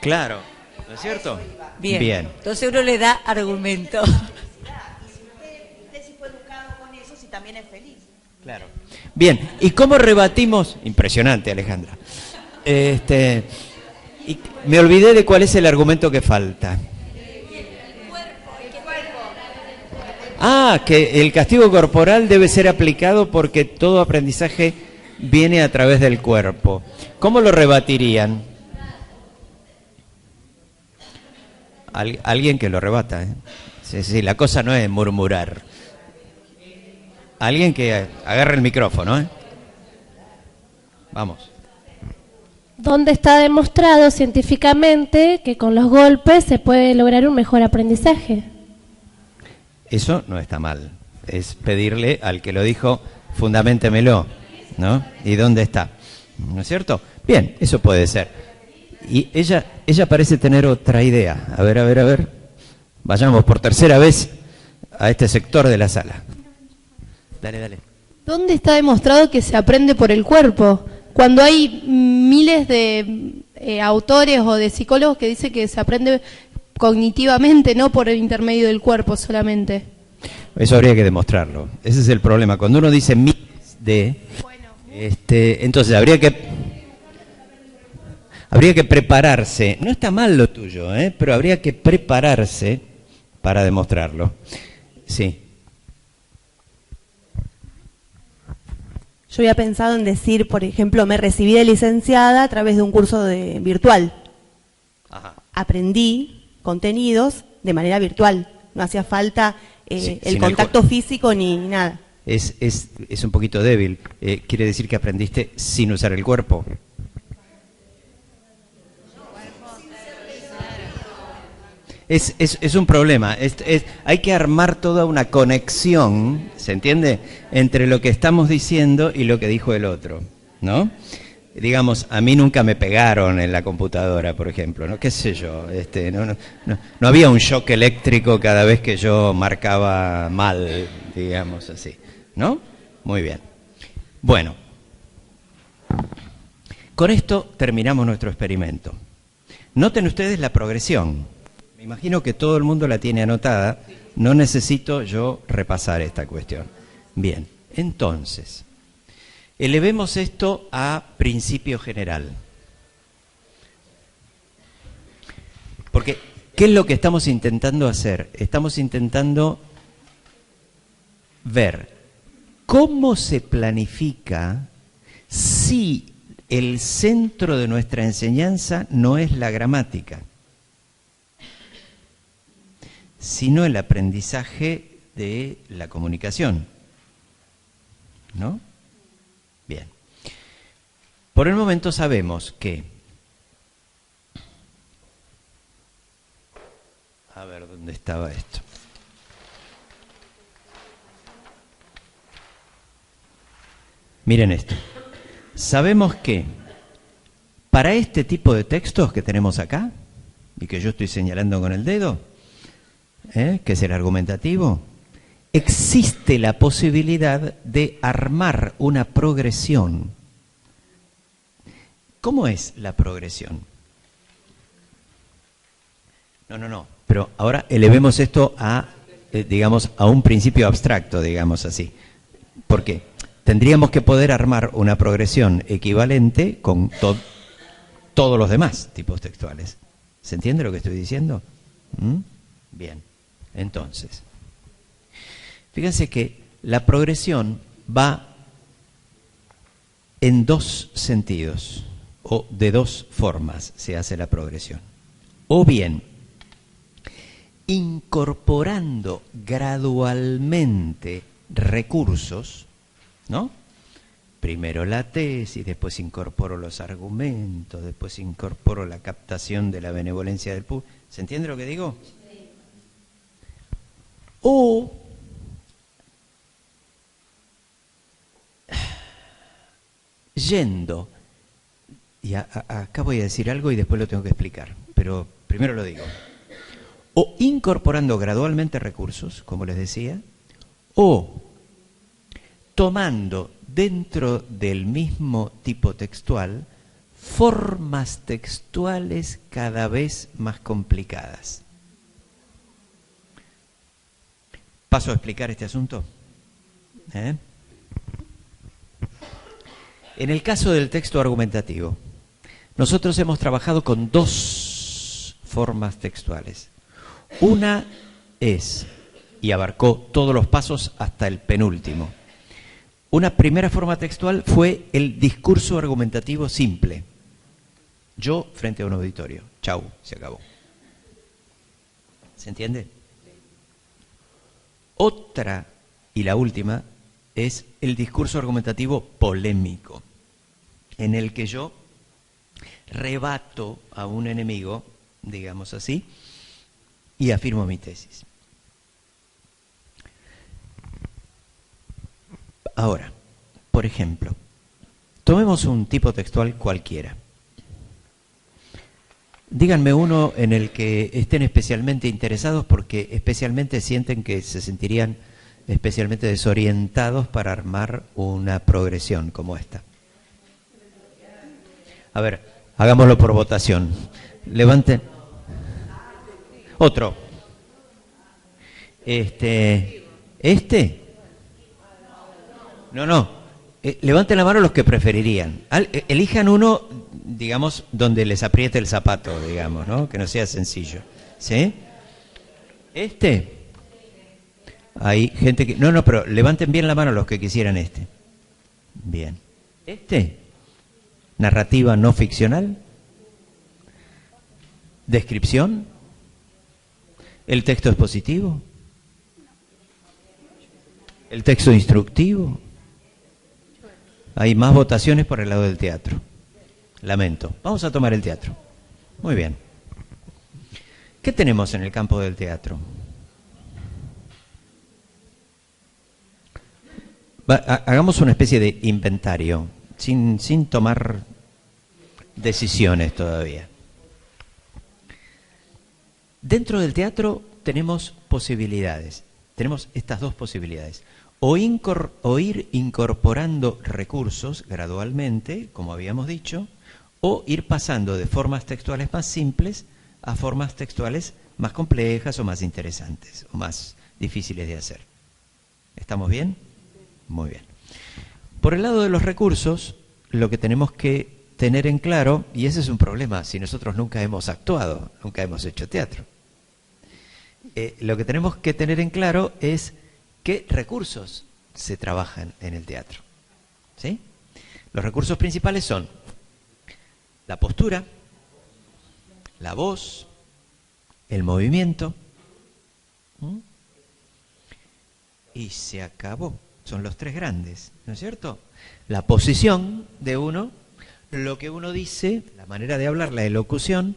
Claro, ¿no es cierto? Bien. Entonces uno le da argumento. También es feliz. Claro. Bien, ¿y cómo rebatimos? Impresionante, Alejandra. Y me olvidé de cuál es el argumento que falta. Que el castigo corporal debe ser aplicado porque todo aprendizaje viene a través del cuerpo. ¿Cómo lo rebatirían? Alguien que lo rebata, ¿eh? Sí, la cosa no es murmurar. Alguien que agarre el micrófono, ¿eh? Vamos. ¿Dónde está demostrado científicamente que con los golpes se puede lograr un mejor aprendizaje? Eso no está mal. Es pedirle al que lo dijo, fundamentémelo, ¿no? ¿Y dónde está? ¿No es cierto? Bien, eso puede ser. Y ella parece tener otra idea. A ver. Vayamos por tercera vez a este sector de la sala. Dale. ¿Dónde está demostrado que se aprende por el cuerpo? Cuando hay miles de autores o de psicólogos que dicen que se aprende cognitivamente, no por el intermedio del cuerpo solamente. Eso habría que demostrarlo. Ese es el problema. Cuando uno dice miles de... entonces habría que prepararse. No está mal lo tuyo, pero habría que prepararse para demostrarlo. Sí. Yo había pensado en decir, por ejemplo, me recibí de licenciada a través de un curso virtual. Ajá. Aprendí contenidos de manera virtual. No hacía falta el contacto físico ni nada. Es un poquito débil. Quiere decir que aprendiste sin usar el cuerpo. Es un problema. Hay que armar toda una conexión, ¿se entiende?, entre lo que estamos diciendo y lo que dijo el otro, ¿no? Digamos, a mí nunca me pegaron en la computadora, por ejemplo, ¿no? ¿Qué sé yo? No había un shock eléctrico cada vez que yo marcaba mal, digamos así, ¿no? Muy bien. Bueno, con esto terminamos nuestro experimento. Noten ustedes la progresión. Me imagino que todo el mundo la tiene anotada. No necesito yo repasar esta cuestión. Bien, entonces, elevemos esto a principio general. Porque, ¿qué es lo que estamos intentando hacer? Estamos intentando ver cómo se planifica si el centro de nuestra enseñanza no es la gramática, sino el aprendizaje de la comunicación, ¿no? Bien. Por el momento sabemos que... A ver, ¿dónde estaba esto? Miren esto. Sabemos que para este tipo de textos que tenemos acá, y que yo estoy señalando con el dedo, que es el argumentativo, existe la posibilidad de armar una progresión. ¿Cómo es la progresión? No, pero ahora elevemos esto a, digamos, a un principio abstracto, digamos así. ¿Por qué? Tendríamos que poder armar una progresión equivalente con todos los demás tipos textuales. ¿Se entiende lo que estoy diciendo? Bien. Entonces, fíjense que la progresión va en dos sentidos, o de dos formas se hace la progresión. O bien, incorporando gradualmente recursos, ¿no? Primero la tesis, después incorporo los argumentos, después incorporo la captación de la benevolencia del público. ¿Se entiende lo que digo? O y acá voy a decir algo y después lo tengo que explicar, pero primero lo digo. O incorporando gradualmente recursos, como les decía, o tomando dentro del mismo tipo textual formas textuales cada vez más complicadas. ¿Paso a explicar este asunto? En el caso del texto argumentativo, nosotros hemos trabajado con dos formas textuales. Una es, y abarcó todos los pasos hasta el penúltimo, una primera forma textual fue el discurso argumentativo simple. Yo frente a un auditorio. Chau, se acabó. ¿Se entiende? Otra, y la última, es el discurso argumentativo polémico, en el que yo rebato a un enemigo, digamos así, y afirmo mi tesis. Ahora, por ejemplo, tomemos un tipo textual cualquiera. Díganme uno en el que estén especialmente interesados porque especialmente sienten que se sentirían especialmente desorientados para armar una progresión como esta. A ver, hagámoslo por votación. Levanten. Otro. No. Levanten la mano los que preferirían. Elijan uno, digamos, donde les apriete el zapato, digamos, ¿no? Que no sea sencillo. ¿Sí? Hay gente que... No, pero levanten bien la mano los que quisieran este. Bien. Narrativa no ficcional. Descripción. El texto expositivo. El texto instructivo. Hay más votaciones por el lado del teatro. Lamento. Vamos a tomar el teatro. Muy bien. ¿Qué tenemos en el campo del teatro? Hagamos una especie de inventario, sin tomar decisiones todavía. Dentro del teatro tenemos posibilidades. Tenemos estas dos posibilidades. O ir incorporando recursos gradualmente, como habíamos dicho, o ir pasando de formas textuales más simples a formas textuales más complejas o más interesantes, o más difíciles de hacer. ¿Estamos bien? Muy bien. Por el lado de los recursos, lo que tenemos que tener en claro, y ese es un problema si nosotros nunca hemos actuado, nunca hemos hecho teatro, lo que tenemos que tener en claro es qué recursos se trabajan en el teatro. ¿Sí? Los recursos principales son la postura, la voz, el movimiento, y se acabó. Son los tres grandes, ¿no es cierto? La posición de uno, lo que uno dice, la manera de hablar, la elocución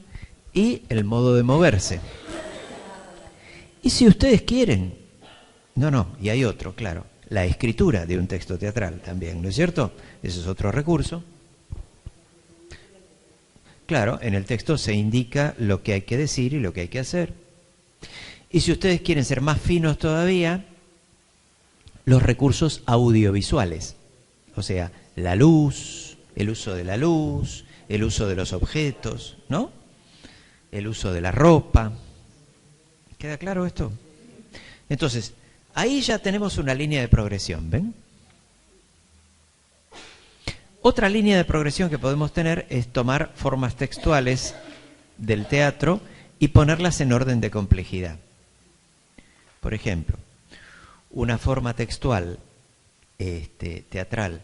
y el modo de moverse. Y si ustedes quieren, y hay otro, claro, la escritura de un texto teatral también, ¿no es cierto? Ese es otro recurso. Claro, en el texto se indica lo que hay que decir y lo que hay que hacer. Y si ustedes quieren ser más finos todavía, los recursos audiovisuales, o sea, la luz, el uso de la luz, el uso de los objetos, ¿no? El uso de la ropa. ¿Queda claro esto? Entonces, ahí ya tenemos una línea de progresión, ¿ven? Otra línea de progresión que podemos tener es tomar formas textuales del teatro y ponerlas en orden de complejidad. Por ejemplo, una forma textual teatral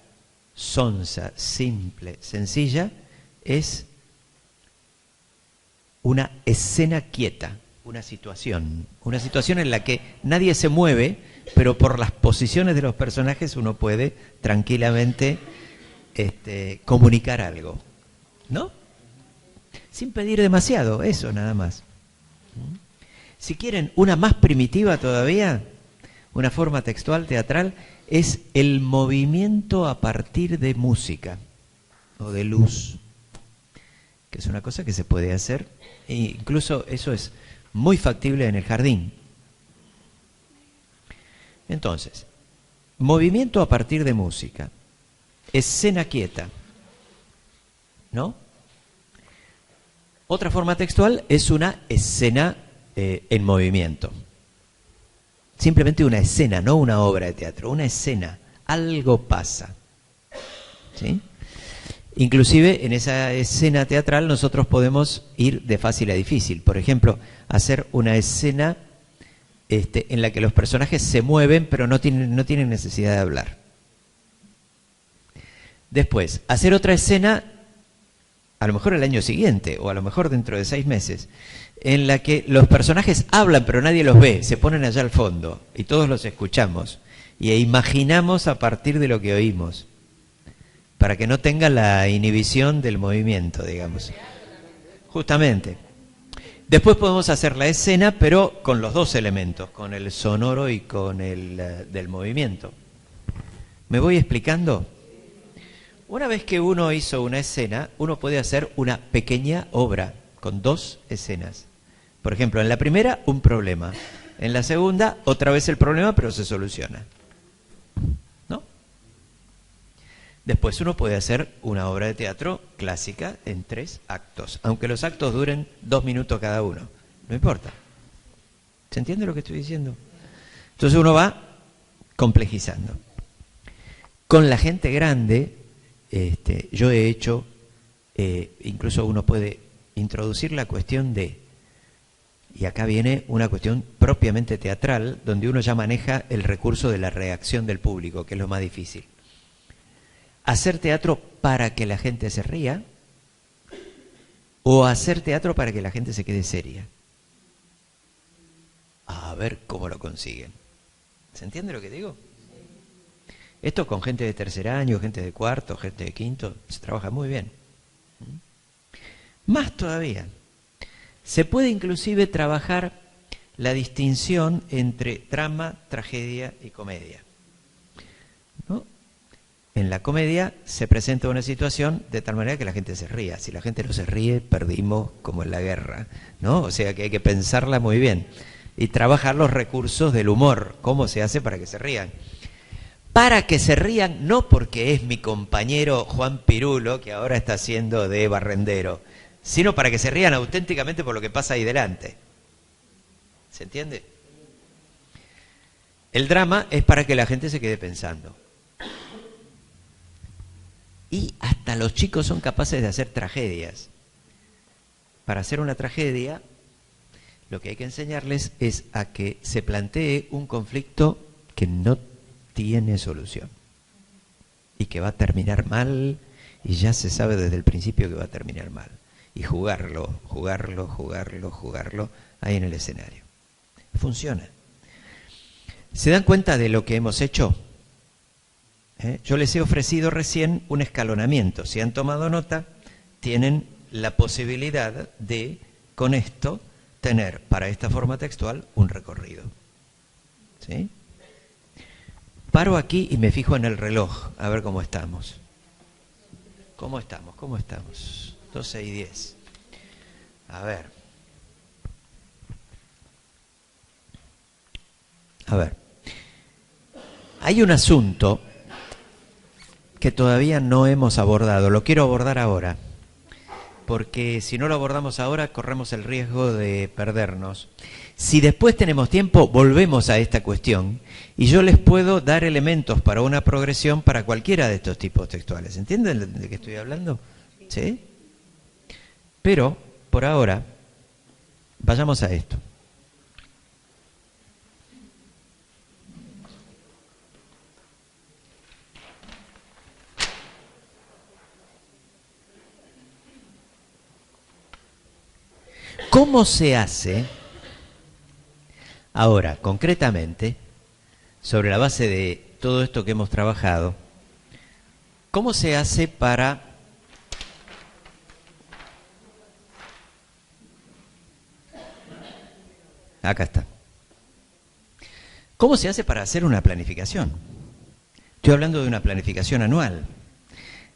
sonsa, simple, sencilla, es una escena quieta, una situación en la que nadie se mueve, pero por las posiciones de los personajes uno puede tranquilamente comunicar algo, ¿no? Sin pedir demasiado, eso nada más. Si quieren una más primitiva todavía, una forma textual teatral, es el movimiento a partir de música o de luz. que es una cosa que se puede hacer, e incluso eso es muy factible en el jardín. Entonces, movimiento a partir de música, escena quieta, ¿no? Otra forma textual es una escena en movimiento. Simplemente una escena, no una obra de teatro, una escena. Algo pasa. ¿Sí? Inclusive en esa escena teatral nosotros podemos ir de fácil a difícil. Por ejemplo, hacer una escena en la que los personajes se mueven pero no tienen necesidad de hablar. Después, hacer otra escena, a lo mejor el año siguiente o a lo mejor dentro de 6 meses, en la que los personajes hablan pero nadie los ve, se ponen allá al fondo y todos los escuchamos y imaginamos a partir de lo que oímos, para que no tenga la inhibición del movimiento, digamos. Justamente. Después podemos hacer la escena, pero con los dos elementos, con el sonoro y con el del movimiento. ¿Me voy explicando? Una vez que uno hizo una escena, uno puede hacer una pequeña obra con 2 escenas. Por ejemplo, en la primera, un problema. En la segunda, otra vez el problema, pero se soluciona. ¿No? Después uno puede hacer una obra de teatro clásica en 3 actos, aunque los actos duren 2 minutos cada uno. No importa. ¿Se entiende lo que estoy diciendo? Entonces uno va complejizando. Con la gente grande, yo he hecho, incluso uno puede introducir la cuestión de, y acá viene una cuestión propiamente teatral, donde uno ya maneja el recurso de la reacción del público, que es lo más difícil. Hacer teatro para que la gente se ría, o hacer teatro para que la gente se quede seria. A ver cómo lo consiguen. ¿Se entiende lo que digo? Esto con gente de 3er año, gente de 4º, gente de 5º, se trabaja muy bien. Más todavía, se puede inclusive trabajar la distinción entre drama, tragedia y comedia. ¿No? En la comedia se presenta una situación de tal manera que la gente se ría. Si la gente no se ríe, perdimos como en la guerra, ¿no? O sea que hay que pensarla muy bien y trabajar los recursos del humor, cómo se hace para que se rían. Para que se rían, no porque es mi compañero Juan Pirulo, que ahora está haciendo de barrendero, sino para que se rían auténticamente por lo que pasa ahí delante. ¿Se entiende? El drama es para que la gente se quede pensando. Y hasta los chicos son capaces de hacer tragedias. Para hacer una tragedia, lo que hay que enseñarles es a que se plantee un conflicto que no tiene solución y que va a terminar mal, y ya se sabe desde el principio que va a terminar mal, y jugarlo ahí en el escenario. Funciona. ¿Se dan cuenta de lo que hemos hecho? Yo les he ofrecido recién un escalonamiento. Si han tomado nota, tienen la posibilidad de, con esto, tener para esta forma textual un recorrido. ¿Sí? Paro aquí y me fijo en el reloj, a ver cómo estamos. ¿Cómo estamos? 12:10. A ver. Hay un asunto que todavía no hemos abordado, lo quiero abordar ahora, porque si no lo abordamos ahora corremos el riesgo de perdernos. Si después tenemos tiempo, volvemos a esta cuestión y yo les puedo dar elementos para una progresión para cualquiera de estos tipos textuales. ¿Entienden de qué estoy hablando? ¿Sí? Pero, por ahora, vayamos a esto. ¿Cómo se hace ahora, concretamente, sobre la base de todo esto que hemos trabajado, cómo se hace para acá está. ¿Cómo se hace para hacer una planificación? Estoy hablando de una planificación anual.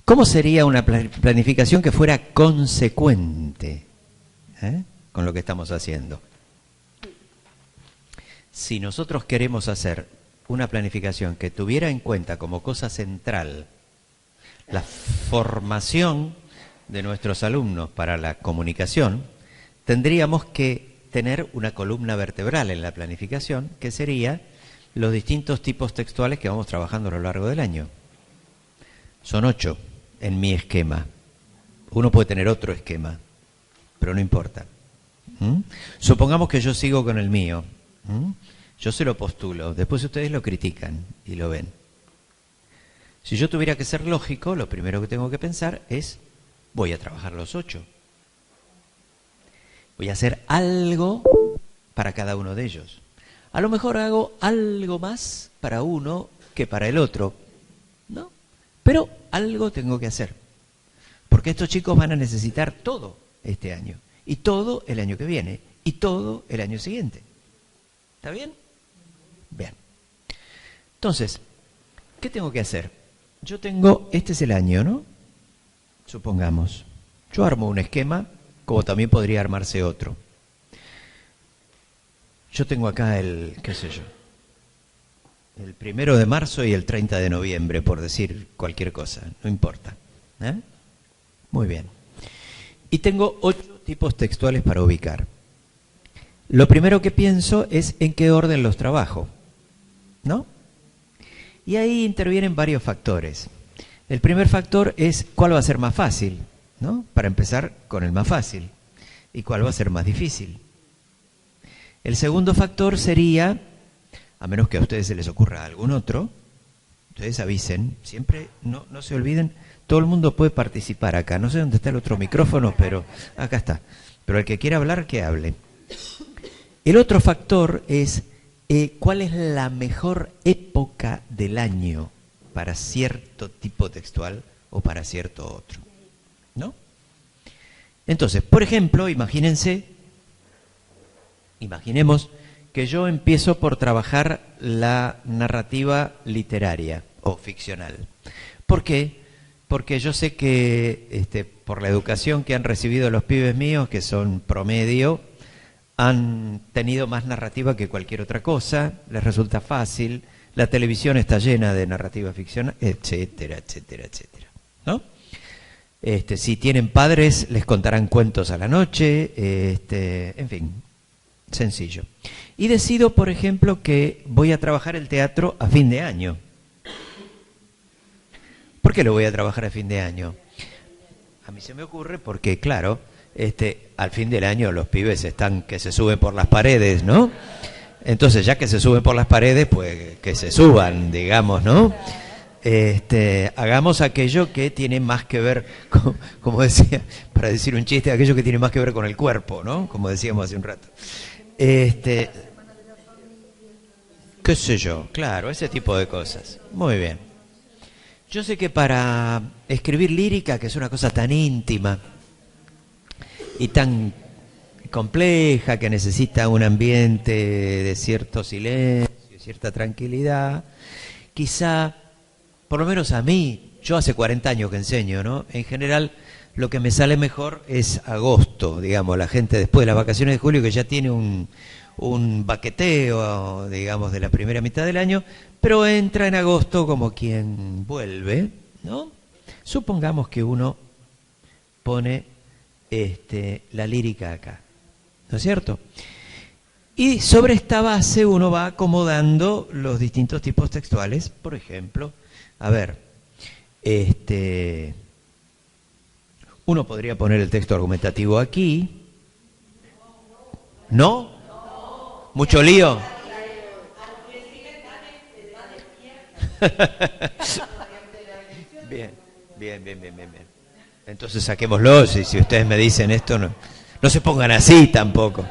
¿Cómo sería una planificación que fuera consecuente con lo que estamos haciendo? Si nosotros queremos hacer una planificación que tuviera en cuenta como cosa central la formación de nuestros alumnos para la comunicación, tendríamos que tener una columna vertebral en la planificación, que sería los distintos tipos textuales que vamos trabajando a lo largo del año. Son 8 en mi esquema. Uno puede tener otro esquema, pero no importa. Supongamos que yo sigo con el mío. Yo se lo postulo, después ustedes lo critican y lo ven. Si yo tuviera que ser lógico, lo primero que tengo que pensar es, voy a trabajar los 8. Voy a hacer algo para cada uno de ellos. A lo mejor hago algo más para uno que para el otro, ¿no? Pero algo tengo que hacer. Porque estos chicos van a necesitar todo este año, y todo el año que viene, y todo el año siguiente. ¿Está bien? Bien. Entonces, ¿qué tengo que hacer? Yo tengo, este es el año, ¿no? Supongamos. Yo armo un esquema, como también podría armarse otro. Yo tengo acá el, qué sé yo, el 1 de marzo y el 30 de noviembre, por decir cualquier cosa, no importa. Muy bien. Y tengo 8 tipos textuales para ubicar. Lo primero que pienso es en qué orden los trabajo, ¿no? Y ahí intervienen varios factores. El primer factor es cuál va a ser más fácil, ¿no? Para empezar con el más fácil. ¿Y cuál va a ser más difícil? El segundo factor sería, a menos que a ustedes se les ocurra algún otro, ustedes avisen, siempre no se olviden, todo el mundo puede participar acá. No sé dónde está el otro micrófono, pero acá está. Pero el que quiera hablar, que hable. El otro factor es cuál es la mejor época del año para cierto tipo textual o para cierto otro, ¿no? Entonces, por ejemplo, imaginemos que yo empiezo por trabajar la narrativa literaria o ficcional. ¿Por qué? Porque yo sé que por la educación que han recibido los pibes míos, que son promedio, han tenido más narrativa que cualquier otra cosa, les resulta fácil, la televisión está llena de narrativa ficcional, etcétera, etcétera, etcétera, ¿no? Si tienen padres, les contarán cuentos a la noche, en fin, sencillo. Y decido, por ejemplo, que voy a trabajar el teatro a fin de año. ¿Por qué lo voy a trabajar a fin de año? A mí se me ocurre porque, claro, al fin del año los pibes están que se suben por las paredes, ¿no? Entonces, ya que se suben por las paredes, pues que se suban, digamos, ¿no? Hagamos aquello que tiene más que ver, como decía, para decir un chiste, aquello que tiene más que ver con el cuerpo, ¿no? Como decíamos hace un rato. Qué sé yo, claro, ese tipo de cosas. Muy bien. Yo sé que para escribir lírica, que es una cosa tan íntima y tan compleja, que necesita un ambiente de cierto silencio, cierta tranquilidad, quizá, por lo menos a mí, yo hace 40 años que enseño, ¿no? En general, lo que me sale mejor es agosto, digamos, la gente después de las vacaciones de julio que ya tiene un baqueteo, digamos, de la primera mitad del año, pero entra en agosto como quien vuelve, ¿no? Supongamos que uno pone la lírica acá, ¿no es cierto? Y sobre esta base uno va acomodando los distintos tipos textuales. Por ejemplo, a ver, uno podría poner el texto argumentativo aquí. ¿No? ¿Mucho lío? Bien. Entonces saquémoslo, si ustedes me dicen esto, no se pongan así tampoco.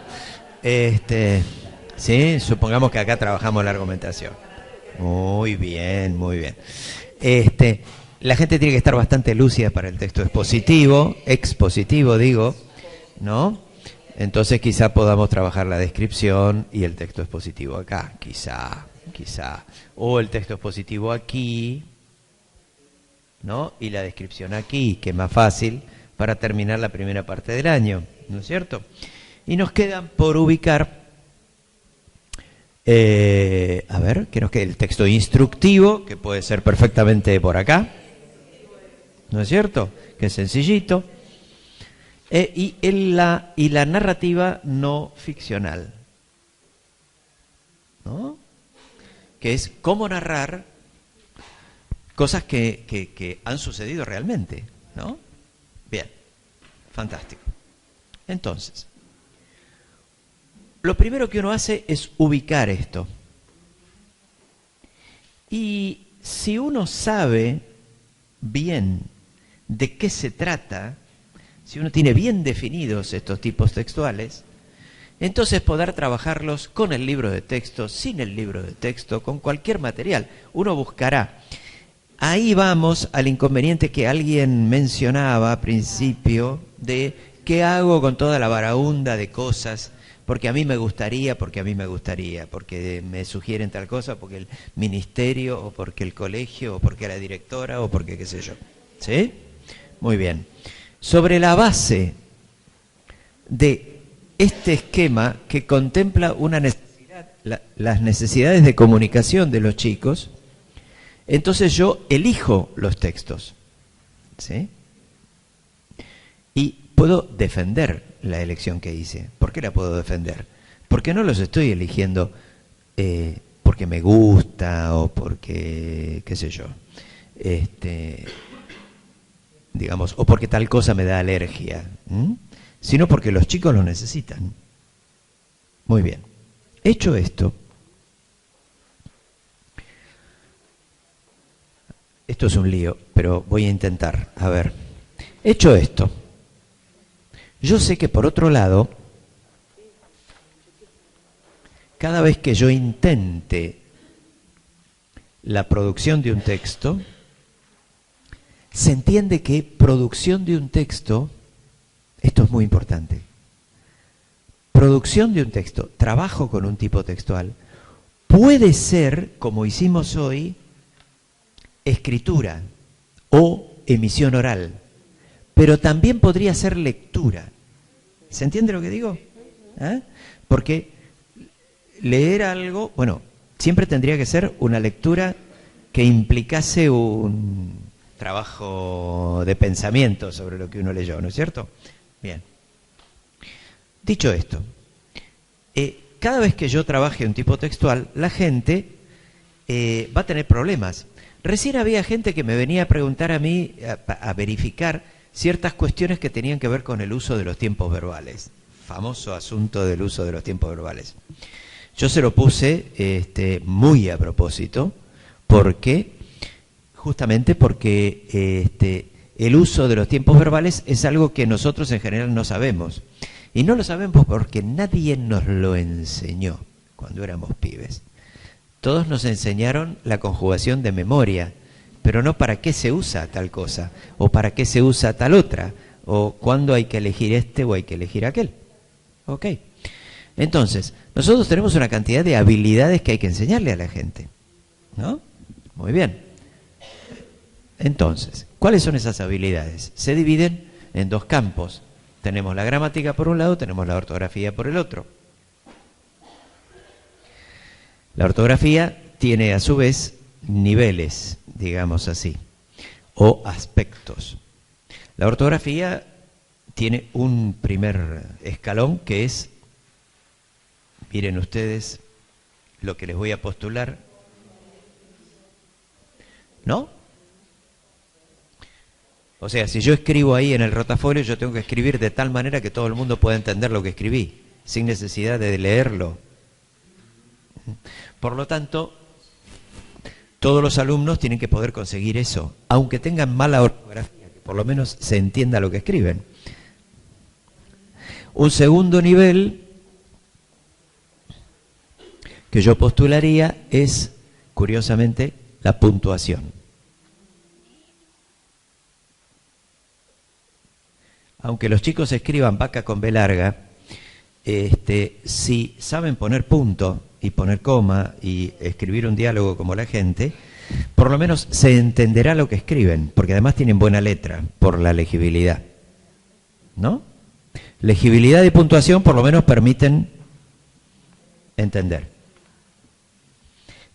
¿Sí? Supongamos que acá trabajamos la argumentación. Muy bien. La gente tiene que estar bastante lúcida para el texto expositivo, digo, ¿no? Entonces quizá podamos trabajar la descripción y el texto expositivo acá, quizá. O el texto expositivo aquí. ¿no? Y la descripción aquí, que es más fácil para terminar la primera parte del año, ¿no es cierto? Y nos quedan por ubicar, a ver, que nos quede el texto instructivo, que puede ser perfectamente por acá, ¿no es cierto? Que es sencillito. Y la narrativa no ficcional, ¿no? Que es cómo narrar cosas que han sucedido realmente, ¿no? Bien, fantástico. Entonces, lo primero que uno hace es ubicar esto. Y si uno sabe bien de qué se trata, si uno tiene bien definidos estos tipos textuales, entonces poder trabajarlos con el libro de texto, sin el libro de texto, con cualquier material. Uno buscará. Ahí vamos al inconveniente que alguien mencionaba al principio de qué hago con toda la varaunda de cosas, porque a mí me gustaría, porque me sugieren tal cosa, porque el ministerio, o porque el colegio, o porque la directora, o porque qué sé yo. ¿Sí? Muy bien. Sobre la base de este esquema que contempla una necesidad, las necesidades de comunicación de los chicos, entonces yo elijo los textos, ¿sí? Y puedo defender la elección que hice. ¿Por qué la puedo defender? Porque no los estoy eligiendo porque me gusta o porque, qué sé yo, digamos, o porque tal cosa me da alergia, sino porque los chicos lo necesitan. Muy bien. Hecho esto, esto es un lío, pero voy a intentar. A ver, hecho esto, yo sé que por otro lado, cada vez que yo intente la producción de un texto, se entiende que producción de un texto, esto es muy importante, producción de un texto, trabajo con un tipo textual, puede ser, como hicimos hoy, escritura o emisión oral, pero también podría ser lectura. ¿Se entiende lo que digo? Porque leer algo, bueno, siempre tendría que ser una lectura que implicase un trabajo de pensamiento sobre lo que uno leyó, ¿no es cierto? Bien. Dicho esto, cada vez que yo trabaje un tipo textual, la gente va a tener problemas. Recién había gente que me venía a preguntar a mí, a verificar ciertas cuestiones que tenían que ver con el uso de los tiempos verbales. Famoso asunto del uso de los tiempos verbales. Yo se lo puse muy a propósito, justamente porque el uso de los tiempos verbales es algo que nosotros en general no sabemos. Y no lo sabemos porque nadie nos lo enseñó cuando éramos pibes. Todos nos enseñaron la conjugación de memoria, pero no para qué se usa tal cosa, o para qué se usa tal otra, o cuándo hay que elegir este o hay que elegir aquel. ¿Ok? Entonces, nosotros tenemos una cantidad de habilidades que hay que enseñarle a la gente, ¿no? Muy bien. Entonces, ¿cuáles son esas habilidades? Se dividen en dos campos. Tenemos la gramática por un lado, tenemos la ortografía por el otro. La ortografía tiene a su vez niveles, digamos así, o aspectos. La ortografía tiene un primer escalón que es, miren ustedes lo que les voy a postular, ¿no? O sea, si yo escribo ahí en el rotafolio, yo tengo que escribir de tal manera que todo el mundo pueda entender lo que escribí, sin necesidad de leerlo. Por lo tanto, todos los alumnos tienen que poder conseguir eso, aunque tengan mala ortografía, que por lo menos se entienda lo que escriben. Un segundo nivel que yo postularía es, curiosamente, la puntuación. Aunque los chicos escriban vaca con B larga, si saben poner punto y poner coma y escribir un diálogo como la gente, por lo menos se entenderá lo que escriben, porque además tienen buena letra por la legibilidad, ¿no? Legibilidad y puntuación por lo menos permiten entender.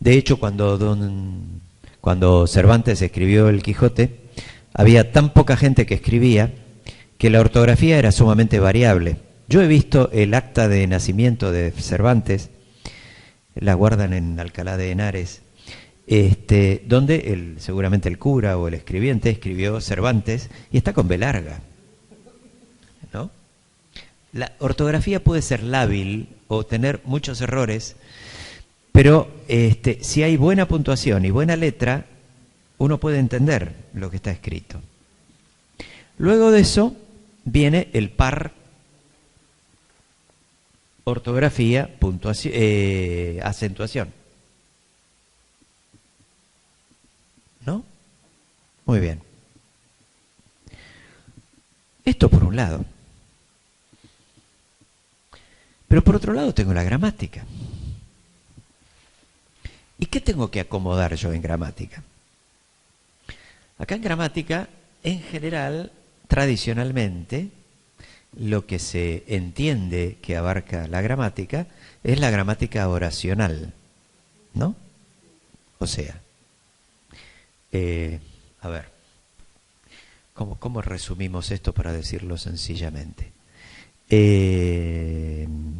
De hecho, cuando Cervantes escribió El Quijote, había tan poca gente que escribía que la ortografía era sumamente variable. Yo he visto el acta de nacimiento de Cervantes, la guardan en Alcalá de Henares, donde seguramente el cura o el escribiente escribió Cervantes y está con B larga, ¿no? La ortografía puede ser lábil o tener muchos errores, pero si hay buena puntuación y buena letra, uno puede entender lo que está escrito. Luego de eso viene el par ortografía, puntuación, acentuación. ¿No? Muy bien. Esto por un lado. Pero por otro lado tengo la gramática. ¿Y qué tengo que acomodar yo en gramática? Acá en gramática, en general, tradicionalmente, lo que se entiende que abarca la gramática es la gramática oracional, ¿no? O sea, a ver, ¿cómo resumimos esto para decirlo sencillamente?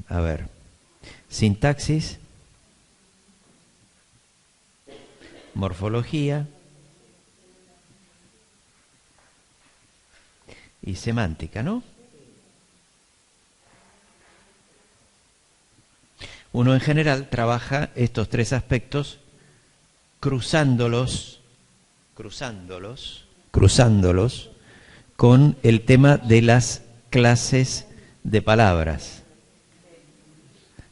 A ver, sintaxis, morfología y semántica, ¿no? Uno en general trabaja estos tres aspectos cruzándolos con el tema de las clases de palabras.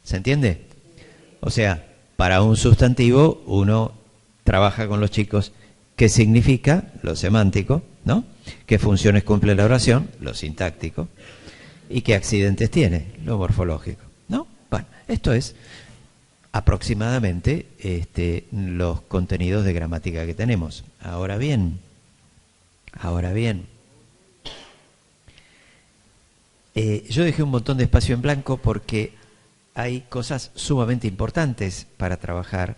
¿Se entiende? O sea, para un sustantivo uno trabaja con los chicos qué significa lo semántico, ¿no? ¿Qué funciones cumple la oración? Lo sintáctico. ¿Y qué accidentes tiene? Lo morfológico, ¿no? Bueno, esto es aproximadamente los contenidos de gramática que tenemos. Ahora bien, yo dejé un montón de espacio en blanco porque hay cosas sumamente importantes para trabajar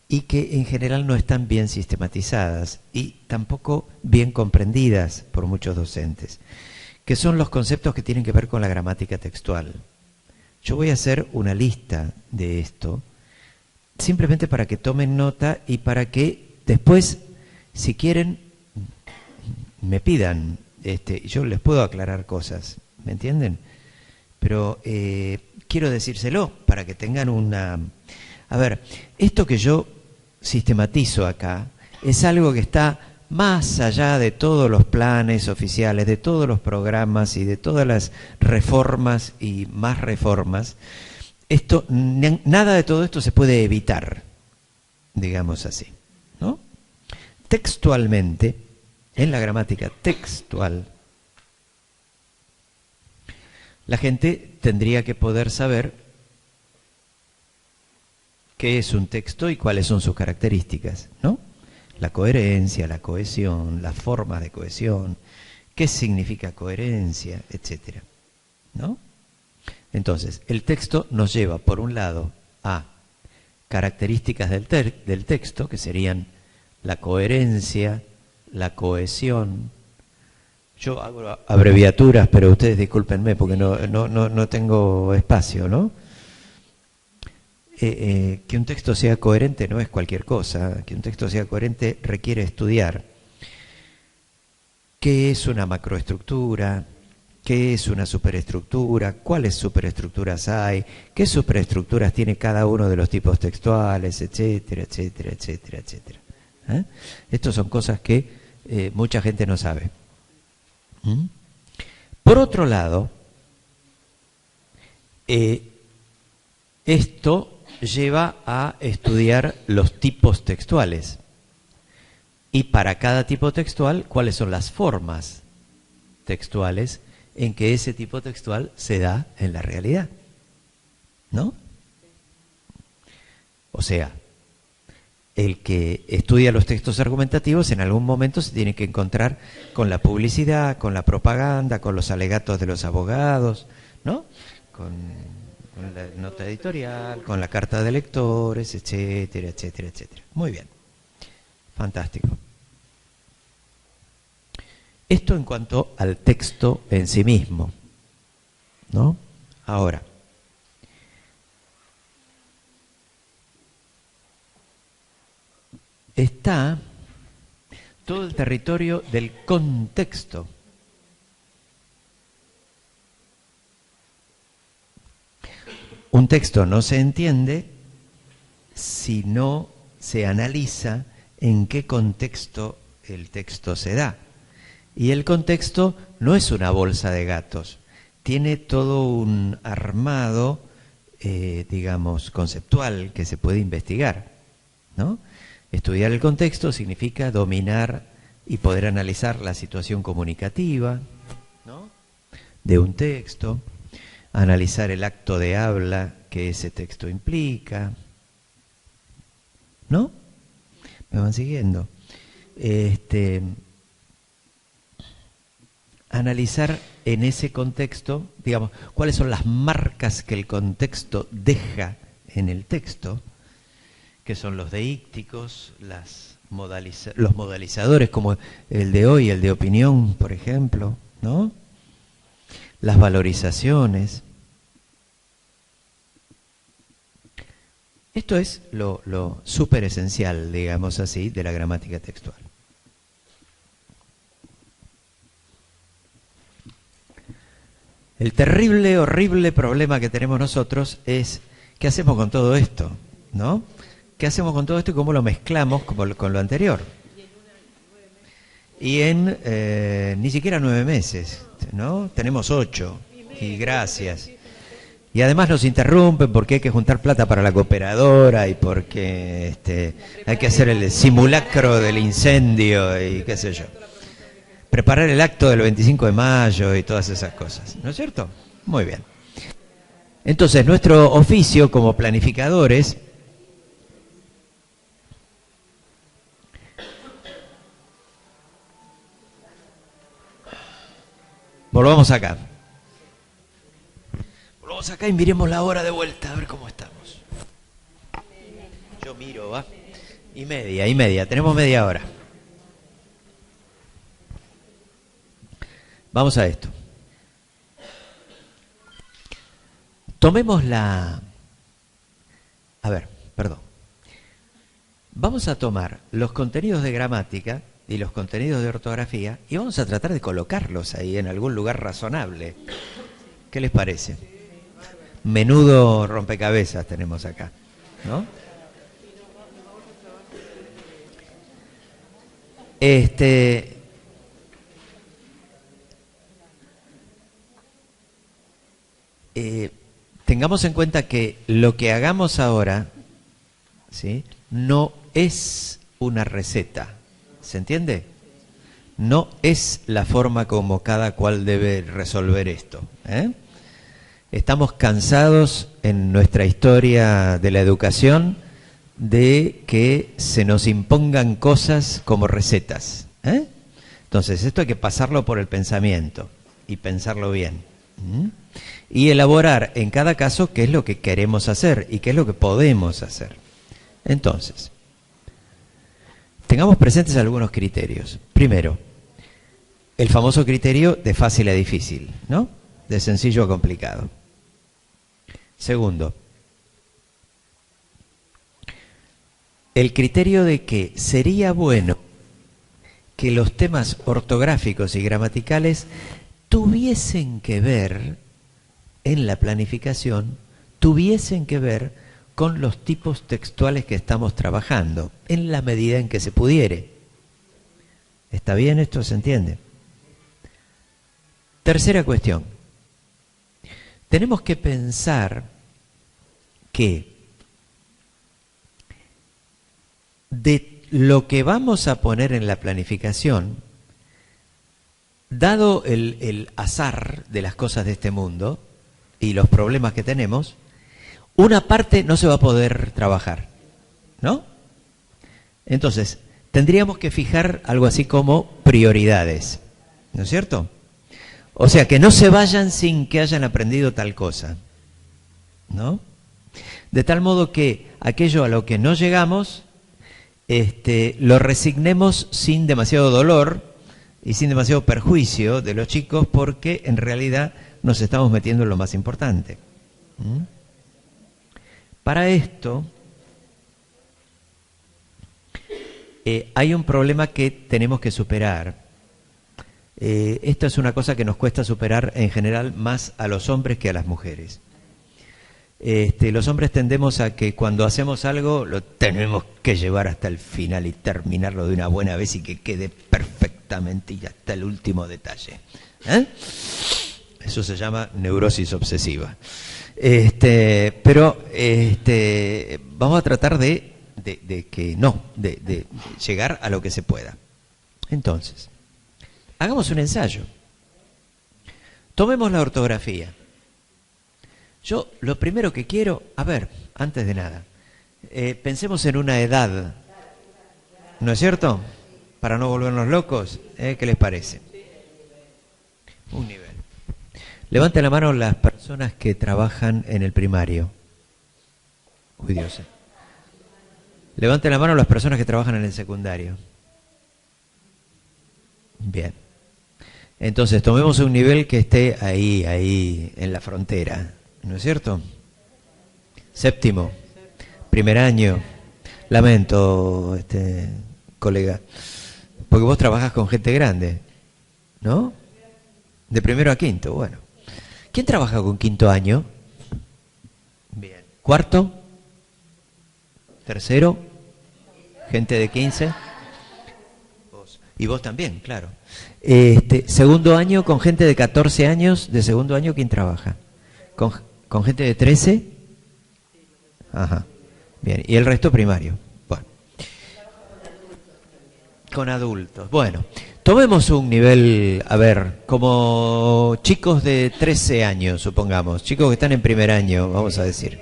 y que en general no están bien sistematizadas y tampoco bien comprendidas por muchos docentes, que son los conceptos que tienen que ver con la gramática textual. Yo voy a hacer una lista de esto, simplemente para que tomen nota y para que después, si quieren, me pidan, yo les puedo aclarar cosas, ¿me entienden? Pero quiero decírselo para que tengan una... A ver, esto que yo sistematizo acá es algo que está más allá de todos los planes oficiales, de todos los programas y de todas las reformas y más reformas. Nada de todo esto se puede evitar, digamos así, ¿no? Textualmente, en la gramática textual, la gente tendría que poder saber qué es un texto y cuáles son sus características, ¿no? La coherencia, la cohesión, las formas de cohesión, qué significa coherencia, etcétera, ¿no? Entonces, el texto nos lleva, por un lado, a características del texto, que serían la coherencia, la cohesión. Yo hago abreviaturas, pero ustedes discúlpenme porque no tengo espacio, ¿no? Que un texto sea coherente no es cualquier cosa. Que un texto sea coherente requiere estudiar qué es una macroestructura, qué es una superestructura, cuáles superestructuras hay, qué superestructuras tiene cada uno de los tipos textuales, etcétera, etcétera, etcétera, etcétera. Estas son cosas que mucha gente no sabe. Por otro lado, esto lleva a estudiar los tipos textuales. Y para cada tipo textual, ¿cuáles son las formas textuales en que ese tipo textual se da en la realidad? ¿No? O sea, el que estudia los textos argumentativos en algún momento se tiene que encontrar con la publicidad, con la propaganda, con los alegatos de los abogados, ¿no? Con la nota editorial, con la carta de lectores, etcétera, etcétera, etcétera. Muy bien. Fantástico. Esto en cuanto al texto en sí mismo, ¿no? Ahora, está todo el territorio del contexto. Un texto no se entiende si no se analiza en qué contexto el texto se da. Y el contexto no es una bolsa de gatos, tiene todo un armado, digamos, conceptual que se puede investigar, ¿no? Estudiar el contexto significa dominar y poder analizar la situación comunicativa, ¿no?, de un texto, analizar el acto de habla que ese texto implica, ¿no? ¿Me van siguiendo? Analizar en ese contexto, digamos, cuáles son las marcas que el contexto deja en el texto, que son los deícticos, los modalizadores como el de hoy, el de opinión, por ejemplo, ¿no? Las valorizaciones. Esto es lo súper esencial, digamos así, de la gramática textual. El terrible, horrible problema que tenemos nosotros es ¿qué hacemos con todo esto? ¿No? ¿Qué hacemos con todo esto y cómo lo mezclamos con lo anterior? Y en ni siquiera 9 meses, ¿no? Tenemos 8, y gracias. Y además nos interrumpen porque hay que juntar plata para la cooperadora y porque hay que hacer el simulacro del incendio y qué sé yo. Preparar el acto del 25 de mayo y todas esas cosas, ¿no es cierto? Muy bien. Entonces, nuestro oficio como planificadores volvamos acá. Volvamos acá y miremos la hora de vuelta, a ver cómo estamos. Yo miro, ¿va? Y media. Tenemos media hora. Vamos a esto. Tomemos Vamos a tomar los contenidos de gramática y los contenidos de ortografía y vamos a tratar de colocarlos ahí en algún lugar razonable. ¿Qué les parece? Menudo rompecabezas tenemos acá, ¿no? Tengamos en cuenta que lo que hagamos ahora, ¿sí?, no es una receta, ¿se entiende? No es la forma como cada cual debe resolver esto, ¿eh? Estamos cansados en nuestra historia de la educación de que se nos impongan cosas como recetas, ¿eh? Entonces esto hay que pasarlo por el pensamiento y pensarlo bien, y elaborar en cada caso qué es lo que queremos hacer y qué es lo que podemos hacer. Entonces, tengamos presentes algunos criterios. Primero, el famoso criterio de fácil a difícil, ¿no? De sencillo a complicado. Segundo, el criterio de que sería bueno que los temas ortográficos y gramaticales tuviesen que ver en la planificación, tuviesen que ver con los tipos textuales que estamos trabajando, en la medida en que se pudiere. ¿Está bien esto? ¿Se entiende? Tercera cuestión. Tenemos que pensar que de lo que vamos a poner en la planificación, dado el azar de las cosas de este mundo y los problemas que tenemos, una parte no se va a poder trabajar, ¿no? Entonces, tendríamos que fijar algo así como prioridades, ¿no es cierto? O sea, que no se vayan sin que hayan aprendido tal cosa, ¿no? De tal modo que aquello a lo que no llegamos, lo resignemos sin demasiado dolor y sin demasiado perjuicio de los chicos, porque en realidad nos estamos metiendo en lo más importante. Para esto, hay un problema que tenemos que superar. Esto es una cosa que nos cuesta superar en general más a los hombres que a las mujeres. Los hombres tendemos a que cuando hacemos algo lo tenemos que llevar hasta el final y terminarlo de una buena vez y que quede perfectamente y hasta el último detalle. Eso se llama neurosis obsesiva. Pero vamos a tratar de llegar a lo que se pueda. Entonces, hagamos un ensayo. Tomemos la ortografía. Yo lo primero que quiero, antes de nada, pensemos en una edad, ¿no es cierto? Para no volvernos locos, ¿qué les parece? Un nivel. Levanten la mano las personas que trabajan en el primario. Uy, Dios. Levanten la mano las personas que trabajan en el secundario. Bien. Entonces, tomemos un nivel que esté ahí, en la frontera. ¿No es cierto? Séptimo, primer año. Lamento, colega, porque vos trabajas con gente grande, ¿no? De primero a quinto, bueno. ¿Quién trabaja con quinto año? Bien. ¿Cuarto? ¿Tercero? ¿Gente de 15? Vos. Y vos también, claro. Segundo año con gente de 14 años. De segundo año, ¿quién trabaja? ¿Con gente de 13? Ajá. Bien. ¿Y el resto primario? Bueno. Con adultos. Bueno. Tomemos un nivel, como chicos de 13 años, supongamos. Chicos que están en primer año, vamos a decir.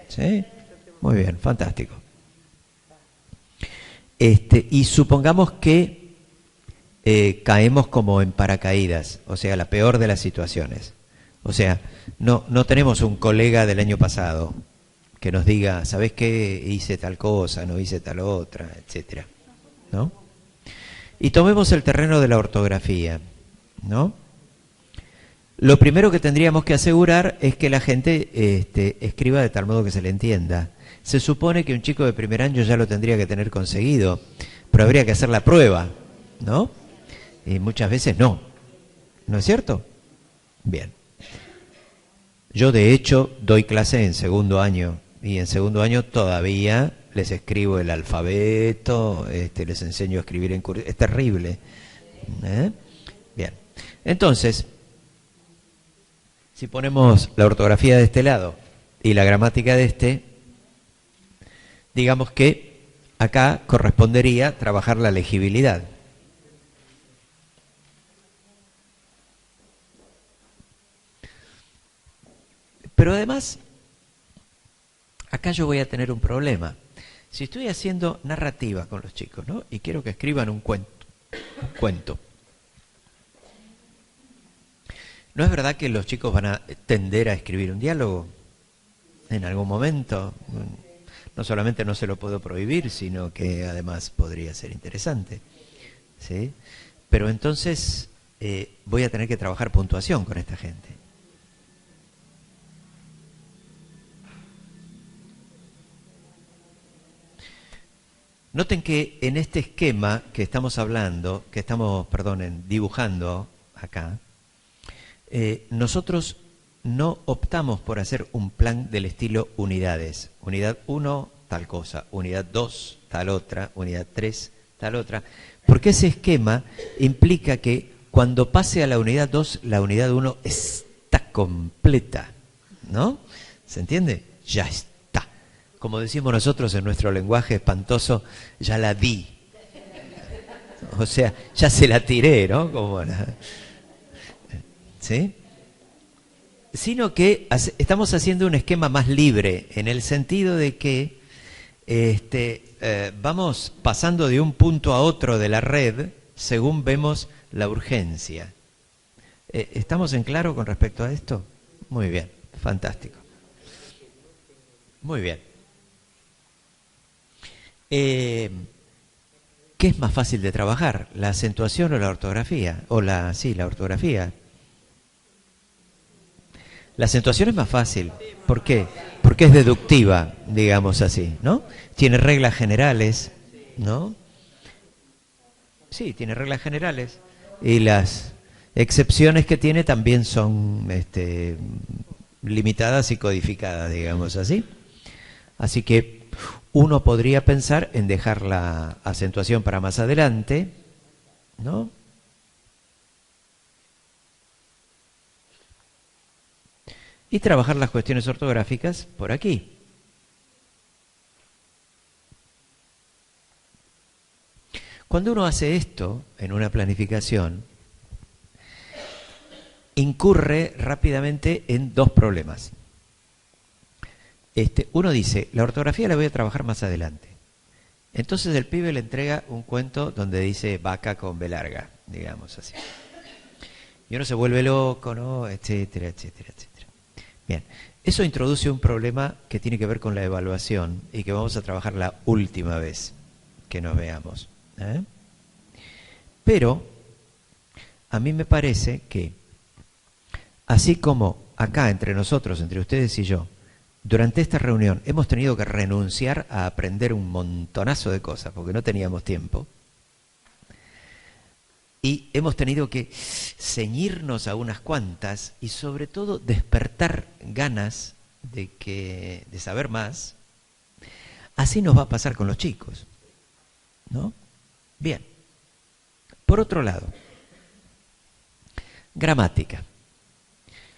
¿Sí? Muy bien, fantástico. Y supongamos que caemos como en paracaídas, o sea, la peor de las situaciones. O sea, no tenemos un colega del año pasado que nos diga, ¿sabés qué? Hice tal cosa, no hice tal otra, etcétera, ¿no? Y tomemos el terreno de la ortografía, ¿no? Lo primero que tendríamos que asegurar es que la gente escriba de tal modo que se le entienda. Se supone que un chico de primer año ya lo tendría que tener conseguido, pero habría que hacer la prueba, ¿no? Y muchas veces no. ¿No es cierto? Bien. Yo, de hecho, doy clase en segundo año, y en segundo año todavía les escribo el alfabeto, les enseño a escribir en cursiva. Es terrible. Bien. Entonces, si ponemos la ortografía de este lado y la gramática de este, digamos que acá correspondería trabajar la legibilidad. Pero además, acá yo voy a tener un problema. Si estoy haciendo narrativa con los chicos, ¿no? Y quiero que escriban un cuento. ¿No es verdad que los chicos van a tender a escribir un diálogo en algún momento? No solamente no se lo puedo prohibir, sino que además podría ser interesante, ¿sí? Pero entonces voy a tener que trabajar puntuación con esta gente. Noten que en este esquema que estamos hablando, dibujando acá, nosotros no optamos por hacer un plan del estilo unidades. Unidad 1, tal cosa. Unidad 2, tal otra. Unidad 3, tal otra. Porque ese esquema implica que cuando pase a la unidad 2, la unidad 1 está completa, ¿no? ¿Se entiende? Ya está. Como decimos nosotros en nuestro lenguaje espantoso, ya la di. O sea, ya se la tiré, ¿no? ¿Sí? Sino que estamos haciendo un esquema más libre, en el sentido de que Vamos pasando de un punto a otro de la red según vemos la urgencia. ¿Estamos en claro con respecto a esto? Muy bien, fantástico. Muy bien. ¿Qué es más fácil de trabajar? ¿La acentuación o la ortografía? La ortografía. La acentuación es más fácil. ¿Por qué? Porque es deductiva, digamos así, ¿no? Tiene reglas generales, ¿no? Sí, tiene reglas generales. Y las excepciones que tiene también son limitadas y codificadas, digamos así. Así que uno podría pensar en dejar la acentuación para más adelante, ¿no? Y trabajar las cuestiones ortográficas por aquí. Cuando uno hace esto en una planificación, incurre rápidamente en dos problemas. Uno dice, la ortografía la voy a trabajar más adelante. Entonces el pibe le entrega un cuento donde dice vaca con B larga, digamos así. Y uno se vuelve loco, ¿no? Etcétera, etcétera, etcétera. Bien, eso introduce un problema que tiene que ver con la evaluación y que vamos a trabajar la última vez que nos veamos. Pero a mí me parece que, así como acá entre nosotros, entre ustedes y yo, durante esta reunión hemos tenido que renunciar a aprender un montonazo de cosas porque no teníamos tiempo, y hemos tenido que ceñirnos a unas cuantas y sobre todo despertar ganas de saber más. Así nos va a pasar con los chicos, ¿no? Bien. Por otro lado, gramática.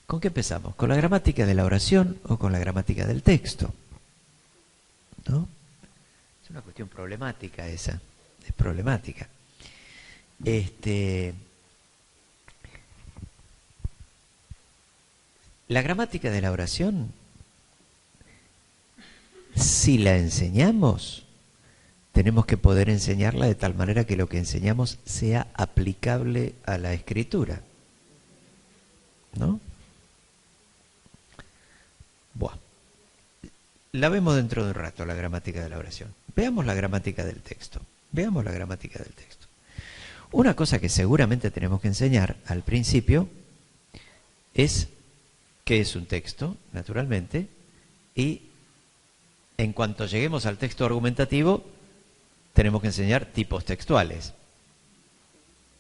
¿Con qué empezamos? ¿Con la gramática de la oración o con la gramática del texto? ¿No? Es una cuestión problemática esa, es problemática. La gramática de la oración, si la enseñamos, tenemos que poder enseñarla de tal manera que lo que enseñamos sea aplicable a la escritura, ¿no? Buah. La vemos dentro de un rato, la gramática de la oración. Veamos la gramática del texto. Veamos la gramática del texto. Una cosa que seguramente tenemos que enseñar al principio es qué es un texto, naturalmente, y en cuanto lleguemos al texto argumentativo, tenemos que enseñar tipos textuales,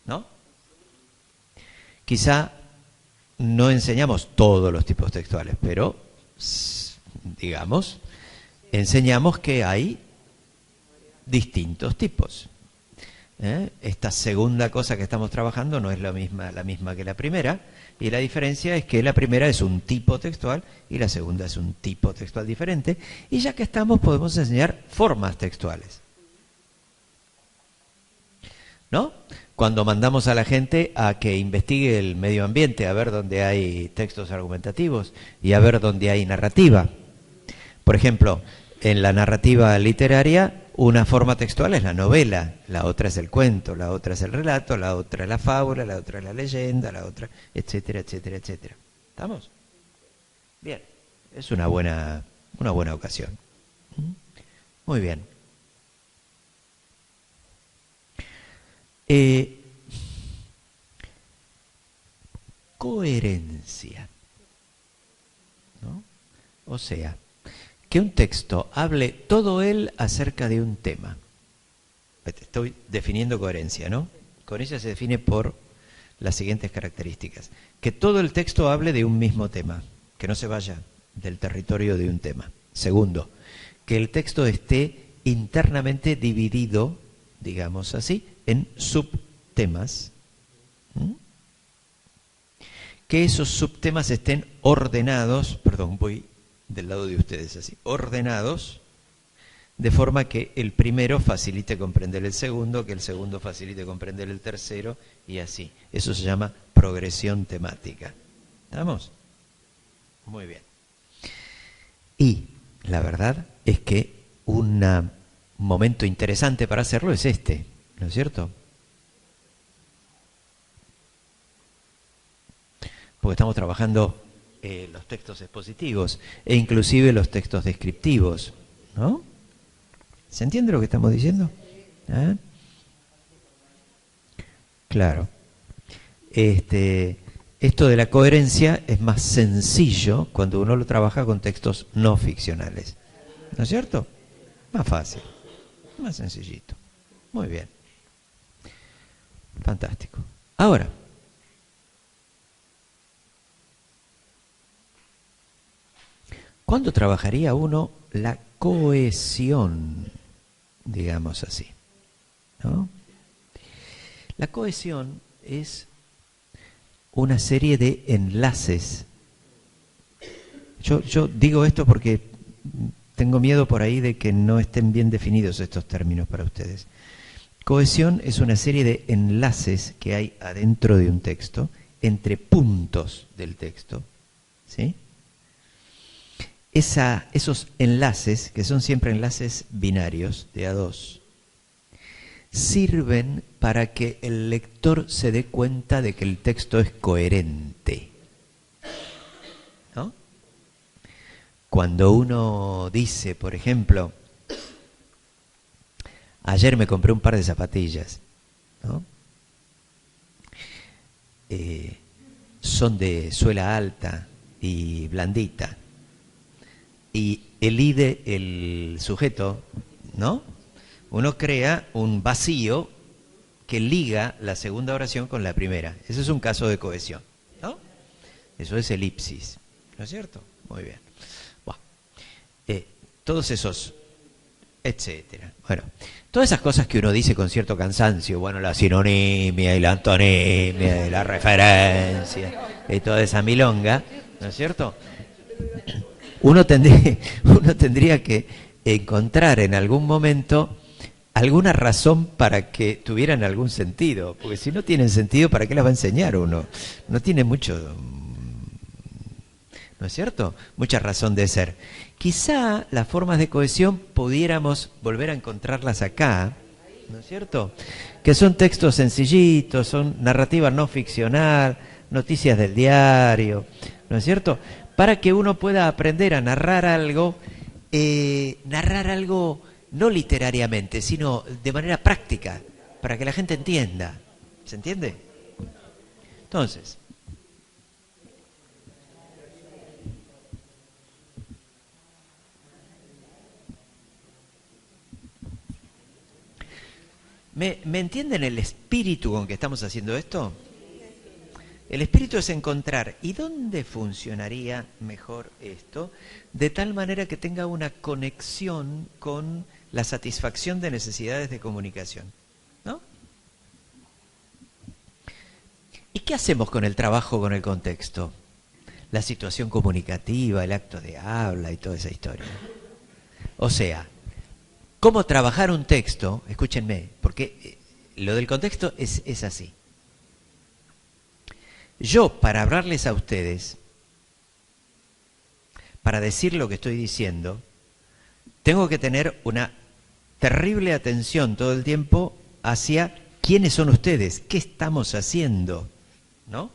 ¿no? Quizá no enseñamos todos los tipos textuales, pero, digamos, enseñamos que hay distintos tipos. Esta segunda cosa que estamos trabajando no es la misma que la primera, y la diferencia es que la primera es un tipo textual y la segunda es un tipo textual diferente, y ya que estamos podemos enseñar formas textuales, ¿no? Cuando mandamos a la gente a que investigue el medio ambiente, a ver dónde hay textos argumentativos y a ver dónde hay narrativa. Por ejemplo, en la narrativa literaria, una forma textual es la novela, la otra es el cuento, la otra es el relato, la otra es la fábula, la otra es la leyenda, la otra, etcétera, etcétera, etcétera. ¿Estamos? Bien, es una buena ocasión. Muy bien. Coherencia, ¿no? O sea, que un texto hable todo él acerca de un tema. Estoy definiendo coherencia, ¿no? Coherencia se define por las siguientes características. Que todo el texto hable de un mismo tema, que no se vaya del territorio de un tema. Segundo, que el texto esté internamente dividido, digamos así, en subtemas. Que esos subtemas estén ordenados, perdón, voy del lado de ustedes así, ordenados, de forma que el primero facilite comprender el segundo, que el segundo facilite comprender el tercero, y así. Eso se llama progresión temática. ¿Estamos? Muy bien. Y la verdad es que un momento interesante para hacerlo es este, ¿no es cierto? Porque estamos trabajando los textos expositivos e inclusive los textos descriptivos, ¿no? ¿Se entiende lo que estamos diciendo? ¿Ah? Claro. Esto de la coherencia es más sencillo cuando uno lo trabaja con textos no ficcionales, ¿no es cierto? Más fácil, más sencillito. Muy bien. Fantástico. Ahora, ¿cuándo trabajaría uno la cohesión? Digamos así, ¿no? La cohesión es una serie de enlaces. Yo digo esto porque tengo miedo por ahí de que no estén bien definidos estos términos para ustedes. Cohesión es una serie de enlaces que hay adentro de un texto, entre puntos del texto, ¿sí? Esos enlaces, que son siempre enlaces binarios de A2, sirven para que el lector se dé cuenta de que el texto es coherente, ¿no? Cuando uno dice, por ejemplo, ayer me compré un par de zapatillas, ¿no? Son de suela alta y blandita. Y elide el sujeto, ¿no? Uno crea un vacío que liga la segunda oración con la primera. Ese es un caso de cohesión, ¿no? Eso es elipsis, ¿no es cierto? Muy bien. Bueno, todos esos, etcétera. Bueno, todas esas cosas que uno dice con cierto cansancio, bueno, la sinonimia y la antonimia y la referencia y toda esa milonga, ¿no es cierto? Uno tendría que encontrar en algún momento alguna razón para que tuvieran algún sentido, porque si no tienen sentido, ¿para qué las va a enseñar uno? No tiene mucho, ¿no es cierto? Mucha razón de ser. Quizá las formas de cohesión pudiéramos volver a encontrarlas acá, ¿no es cierto? Que son textos sencillitos, son narrativa no ficcional, noticias del diario, ¿no es cierto? Para que uno pueda aprender a narrar algo no literariamente, sino de manera práctica, para que la gente entienda. ¿Se entiende? Entonces, ¿me entienden el espíritu con que estamos haciendo esto? El espíritu es encontrar, ¿y dónde funcionaría mejor esto? De tal manera que tenga una conexión con la satisfacción de necesidades de comunicación, ¿no? ¿Y qué hacemos con el trabajo con el contexto? La situación comunicativa, el acto de habla y toda esa historia. O sea, ¿cómo trabajar un texto? Escúchenme, porque lo del contexto es así. Yo, para hablarles a ustedes, para decir lo que estoy diciendo, tengo que tener una terrible atención todo el tiempo hacia quiénes son ustedes, qué estamos haciendo, ¿no?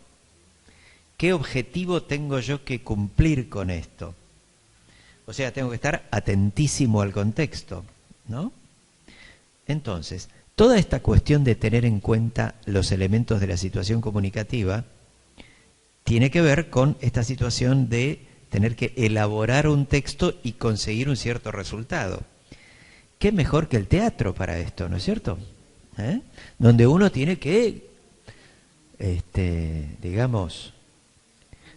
¿Qué objetivo tengo yo que cumplir con esto? O sea, tengo que estar atentísimo al contexto, ¿no? Entonces, toda esta cuestión de tener en cuenta los elementos de la situación comunicativa tiene que ver con esta situación de tener que elaborar un texto y conseguir un cierto resultado. ¿Qué mejor que el teatro para esto, no es cierto? Donde uno tiene que, digamos,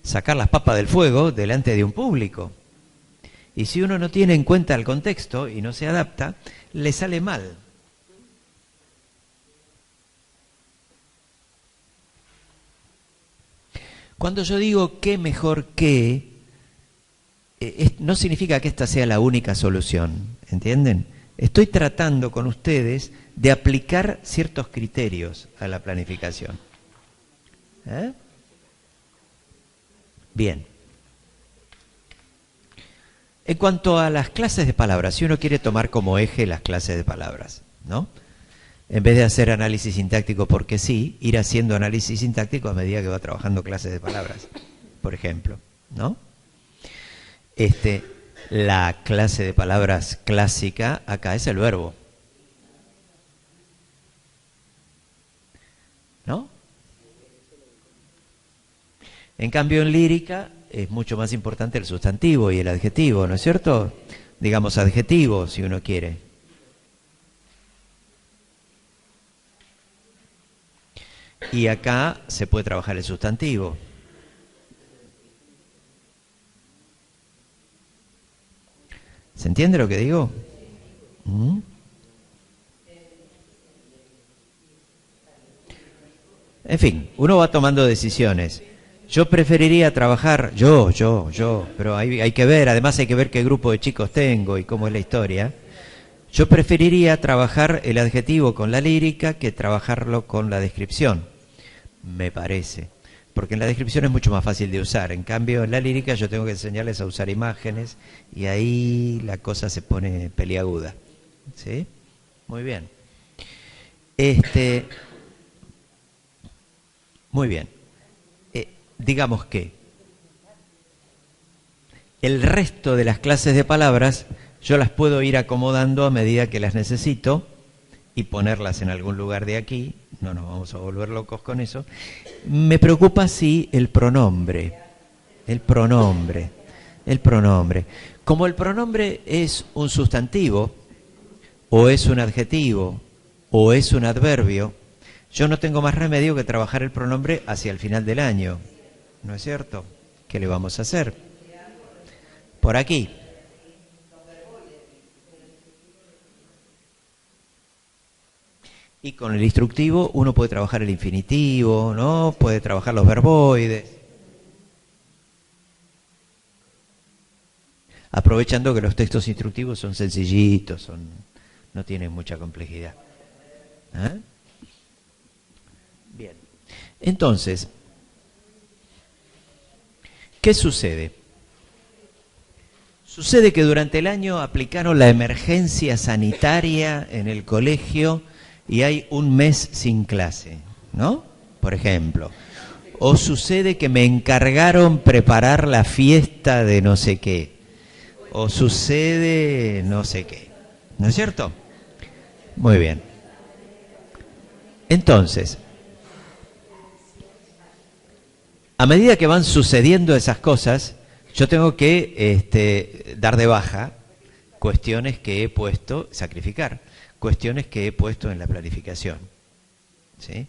sacar las papas del fuego delante de un público. Y si uno no tiene en cuenta el contexto y no se adapta, le sale mal. Cuando yo digo qué mejor que, no significa que esta sea la única solución, ¿entienden? Estoy tratando con ustedes de aplicar ciertos criterios a la planificación. Bien. En cuanto a las clases de palabras, si uno quiere tomar como eje las clases de palabras, ¿no? En vez de hacer análisis sintáctico porque sí, ir haciendo análisis sintáctico a medida que va trabajando clases de palabras, por ejemplo, ¿no? La clase de palabras clásica acá es el verbo, ¿no? En cambio, en lírica es mucho más importante el sustantivo y el adjetivo, ¿no es cierto? Digamos adjetivo, si uno quiere. Y acá se puede trabajar el sustantivo. ¿Se entiende lo que digo? ¿Mm? En fin, uno va tomando decisiones. Yo preferiría trabajar, pero hay que ver, además hay que ver qué grupo de chicos tengo y cómo es la historia. Yo preferiría trabajar el adjetivo con la lírica que trabajarlo con la descripción, me parece. Porque en la descripción es mucho más fácil de usar. En cambio, en la lírica yo tengo que enseñarles a usar imágenes y ahí la cosa se pone peliaguda. ¿Sí? Muy bien. Muy bien. Digamos que el resto de las clases de palabras yo las puedo ir acomodando a medida que las necesito y ponerlas en algún lugar de aquí. No nos vamos a volver locos con eso. Me preocupa sí el pronombre. Como el pronombre es un sustantivo, o es un adjetivo, o es un adverbio, yo no tengo más remedio que trabajar el pronombre hacia el final del año. ¿No es cierto? ¿Qué le vamos a hacer? Por aquí. Y con el instructivo uno puede trabajar el infinitivo, ¿no? Puede trabajar los verboides. Aprovechando que los textos instructivos son sencillitos, no tienen mucha complejidad. ¿Eh? Bien. Entonces, ¿qué sucede? Sucede que durante el año aplicaron la emergencia sanitaria en el colegio y hay un mes sin clase, ¿no? Por ejemplo. O sucede que me encargaron preparar la fiesta de no sé qué. O sucede no sé qué. ¿No es cierto? Muy bien. Entonces, a medida que van sucediendo esas cosas, yo tengo que dar de baja cuestiones que he puesto, sacrificar, cuestiones que he puesto en la planificación. ¿Sí?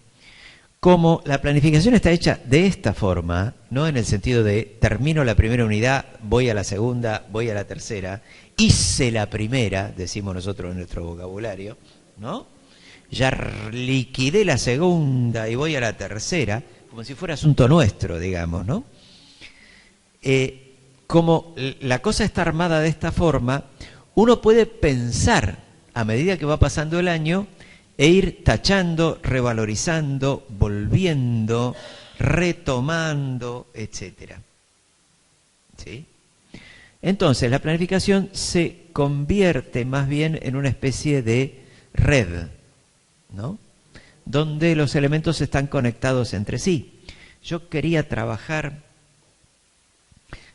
Como la planificación está hecha de esta forma, no en el sentido de termino la primera unidad, voy a la segunda, voy a la tercera, hice la primera, decimos nosotros en nuestro vocabulario, ¿no? Ya liquidé la segunda y voy a la tercera, como si fuera asunto nuestro, digamos, ¿no? Como la cosa está armada de esta forma, uno puede pensar a medida que va pasando el año e ir tachando, revalorizando, volviendo, retomando, etcétera. ¿Sí? Entonces, la planificación se convierte más bien en una especie de red, ¿no? Donde los elementos están conectados entre sí. Yo quería trabajar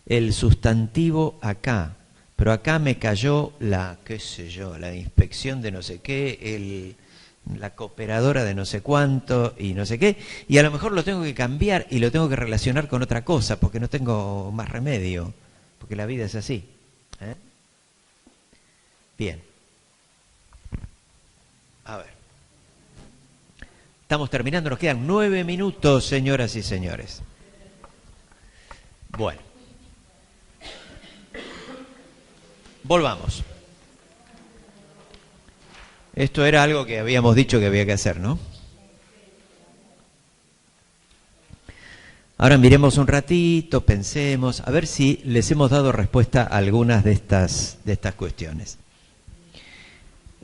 el sustantivo acá, pero acá me cayó la, qué sé yo, la inspección de no sé qué, la cooperadora de no sé cuánto y no sé qué, y a lo mejor lo tengo que cambiar y lo tengo que relacionar con otra cosa, porque no tengo más remedio, porque la vida es así. ¿Eh? Bien. A ver. Estamos terminando, nos quedan 9 minutos, señoras y señores. Bueno. Volvamos. Esto era algo que habíamos dicho que había que hacer, ¿no? Ahora miremos un ratito, pensemos, a ver si les hemos dado respuesta a algunas de estas cuestiones.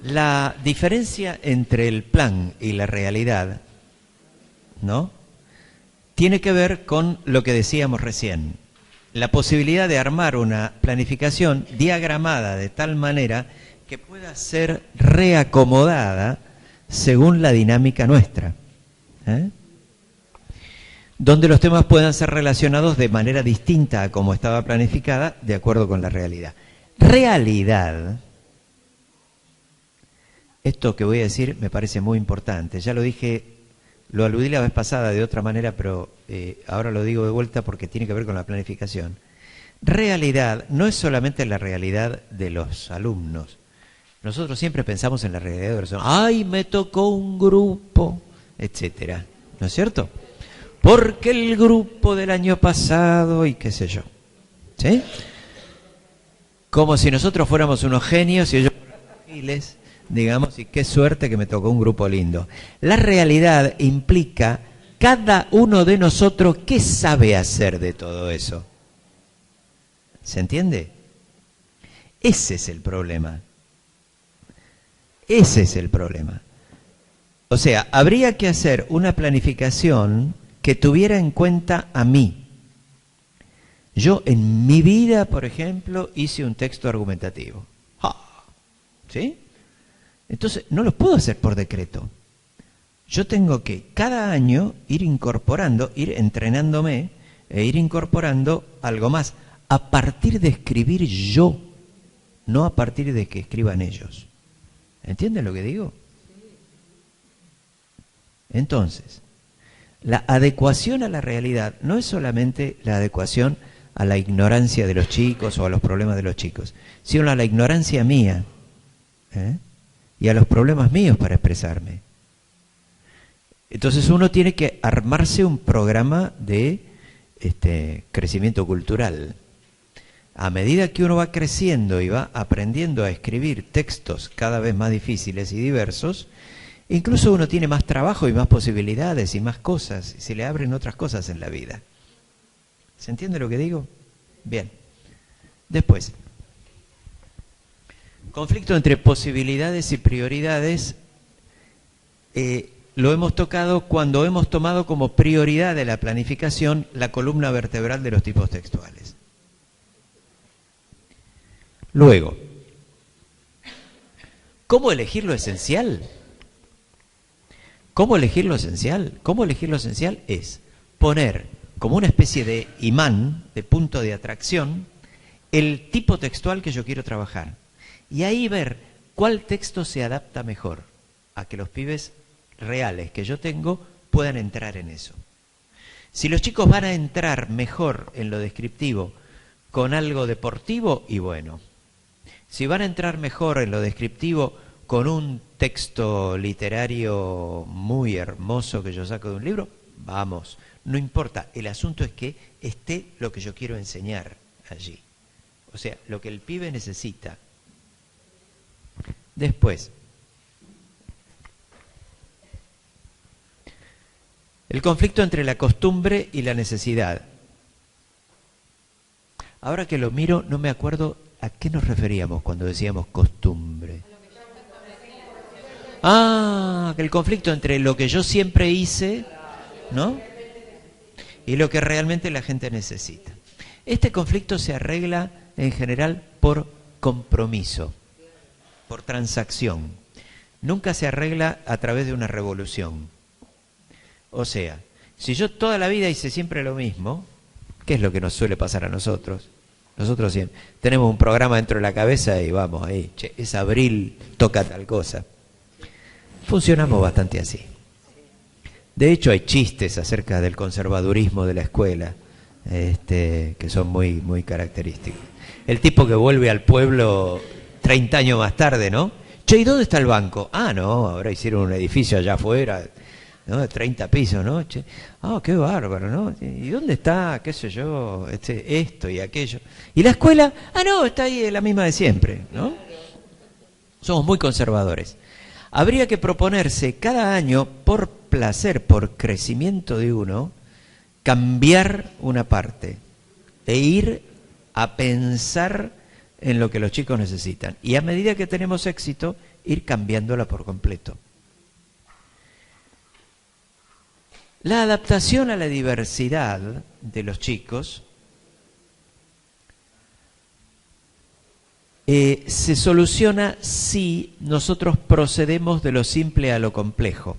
La diferencia entre el plan y la realidad, ¿no? Tiene que ver con lo que decíamos recién. la posibilidad de armar una planificación diagramada de tal manera que pueda ser reacomodada según la dinámica nuestra, donde los temas puedan ser relacionados de manera distinta a como estaba planificada, de acuerdo con la realidad. Realidad, esto que voy a decir me parece muy importante, ya lo dije, lo aludí la vez pasada de otra manera, pero ahora lo digo de vuelta porque tiene que ver con la planificación. Realidad no es solamente la realidad de los alumnos. Nosotros siempre pensamos en la realidad de los alumnos. ¡Ay, me tocó un grupo! Etcétera. ¿No es cierto? Porque el grupo del año pasado y qué sé yo. ¿Sí? Como si nosotros fuéramos unos genios y ellos fueran giles, digamos, y qué suerte que me tocó un grupo lindo. La realidad implica cada uno de nosotros qué sabe hacer de todo eso. ¿Se entiende? Ese es el problema. Ese es el problema. O sea, habría que hacer una planificación que tuviera en cuenta a mí. Yo en mi vida, por ejemplo, hice un texto argumentativo. ¿Sí? Entonces, no lo puedo hacer por decreto. Yo tengo que cada año ir incorporando, ir entrenándome e ir incorporando algo más a partir de escribir yo, no a partir de que escriban ellos. ¿Entienden lo que digo? Entonces, la adecuación a la realidad no es solamente la adecuación a la ignorancia de los chicos o a los problemas de los chicos, sino a la ignorancia mía y a los problemas míos para expresarme. Entonces uno tiene que armarse un programa de crecimiento cultural. A medida que uno va creciendo y va aprendiendo a escribir textos cada vez más difíciles y diversos, incluso uno tiene más trabajo y más posibilidades y más cosas, y se le abren otras cosas en la vida. ¿Se entiende lo que digo? Bien. Después, conflicto entre posibilidades y prioridades, lo hemos tocado cuando hemos tomado como prioridad de la planificación la columna vertebral de los tipos textuales. Luego, ¿cómo elegir lo esencial? ¿Cómo elegir lo esencial? ¿Cómo elegir lo esencial? Es poner como una especie de imán, de punto de atracción, el tipo textual que yo quiero trabajar. Y ahí ver cuál texto se adapta mejor a que los pibes reales que yo tengo puedan entrar en eso. Si los chicos van a entrar mejor en lo descriptivo con algo deportivo, y bueno. Si van a entrar mejor en lo descriptivo con un texto literario muy hermoso que yo saco de un libro, vamos, no importa. El asunto es que esté lo que yo quiero enseñar allí. O sea, lo que el pibe necesita. Después, el conflicto entre la costumbre y la necesidad. Ahora que lo miro, no me acuerdo a qué nos referíamos cuando decíamos costumbre. Ah, el conflicto entre lo que yo siempre hice, ¿no? Y lo que realmente la gente necesita. Este conflicto se arregla en general por compromiso, por transacción. Nunca se arregla a través de una revolución. O sea, si yo toda la vida hice siempre lo mismo, ¿qué es lo que nos suele pasar a nosotros? Nosotros siempre tenemos un programa dentro de la cabeza y vamos ahí, che, es abril, toca tal cosa. Funcionamos bastante así. De hecho, hay chistes acerca del conservadurismo de la escuela, que son muy, muy característicos. El tipo que vuelve al pueblo 30 años más tarde, ¿no? Che, ¿y dónde está el banco? Ah, no, ahora hicieron un edificio allá afuera, ¿no? De 30 pisos, ¿no? Che, qué bárbaro, ¿no? ¿Y dónde está, qué sé yo, esto y aquello? ¿Y la escuela? Ah, no, está ahí la misma de siempre, ¿no? Somos muy conservadores. Habría que proponerse cada año, por placer, por crecimiento de uno, cambiar una parte e ir a pensar en lo que los chicos necesitan. Y a medida que tenemos éxito, ir cambiándola por completo. La adaptación a la diversidad de los chicos se soluciona si nosotros procedemos de lo simple a lo complejo.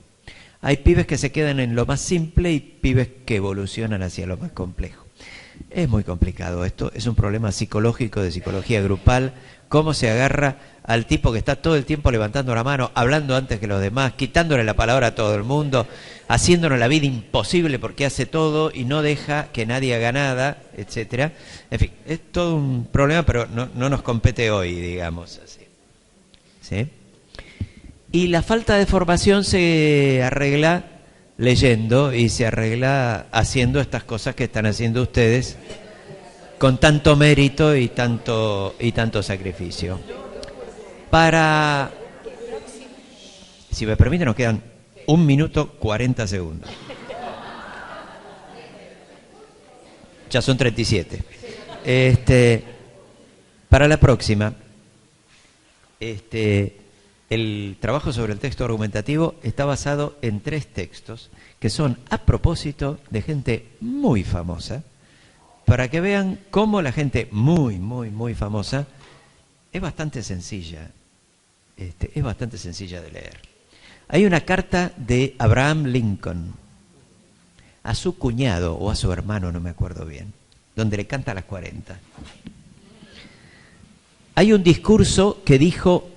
Hay pibes que se quedan en lo más simple y pibes que evolucionan hacia lo más complejo. Es muy complicado esto, es un problema psicológico, de psicología grupal, cómo se agarra al tipo que está todo el tiempo levantando la mano, hablando antes que los demás, quitándole la palabra a todo el mundo, haciéndonos la vida imposible porque hace todo y no deja que nadie haga nada, etcétera. En fin, es todo un problema, pero no nos compete hoy, digamos así. ¿Sí? Y la falta de formación se arregla leyendo y se arregla haciendo estas cosas que están haciendo ustedes con tanto mérito y tanto sacrificio. Si me permite, nos quedan 1 minuto 40 segundos. Ya son 37. Para la próxima, el trabajo sobre el texto argumentativo está basado en 3 textos que son a propósito de gente muy famosa, para que vean cómo la gente muy, muy, muy famosa es bastante sencilla. Es bastante sencilla de leer. Hay una carta de Abraham Lincoln a su cuñado o a su hermano, no me acuerdo bien, donde le canta a las 40. Hay un discurso que dijo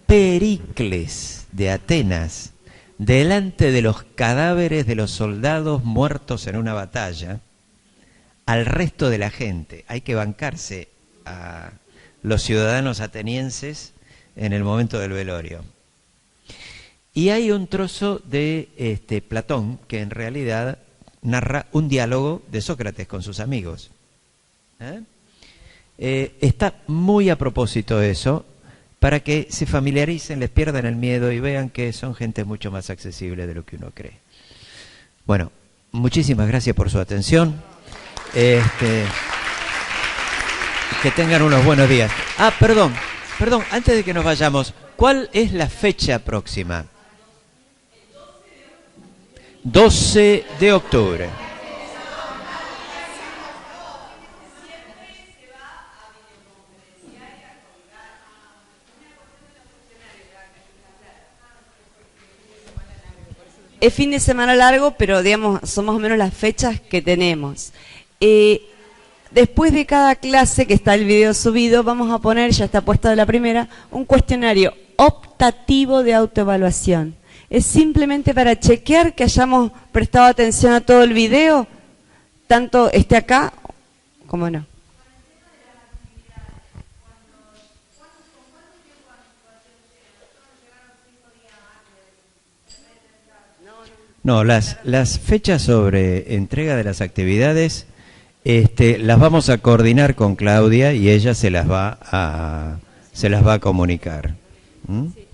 Pericles de Atenas delante de los cadáveres de los soldados muertos en una batalla al resto de la gente. Hay que bancarse a los ciudadanos atenienses en el momento del velorio. Y hay un trozo de Platón que en realidad narra un diálogo de Sócrates con sus amigos. Está muy a propósito eso, para que se familiaricen, les pierdan el miedo y vean que son gente mucho más accesible de lo que uno cree. Bueno, muchísimas gracias por su atención. Que tengan unos buenos días. Perdón, antes de que nos vayamos, ¿cuál es la fecha próxima? 12 de octubre. Es fin de semana largo, pero digamos, son más o menos las fechas que tenemos. Después de cada clase, que está el video subido, vamos a poner, ya está puesta de la primera, un cuestionario optativo de autoevaluación. Es simplemente para chequear que hayamos prestado atención a todo el video, tanto esté acá como no. No, las fechas sobre entrega de las actividades las vamos a coordinar con Claudia y ella se las va a comunicar. ¿Mm? Sí.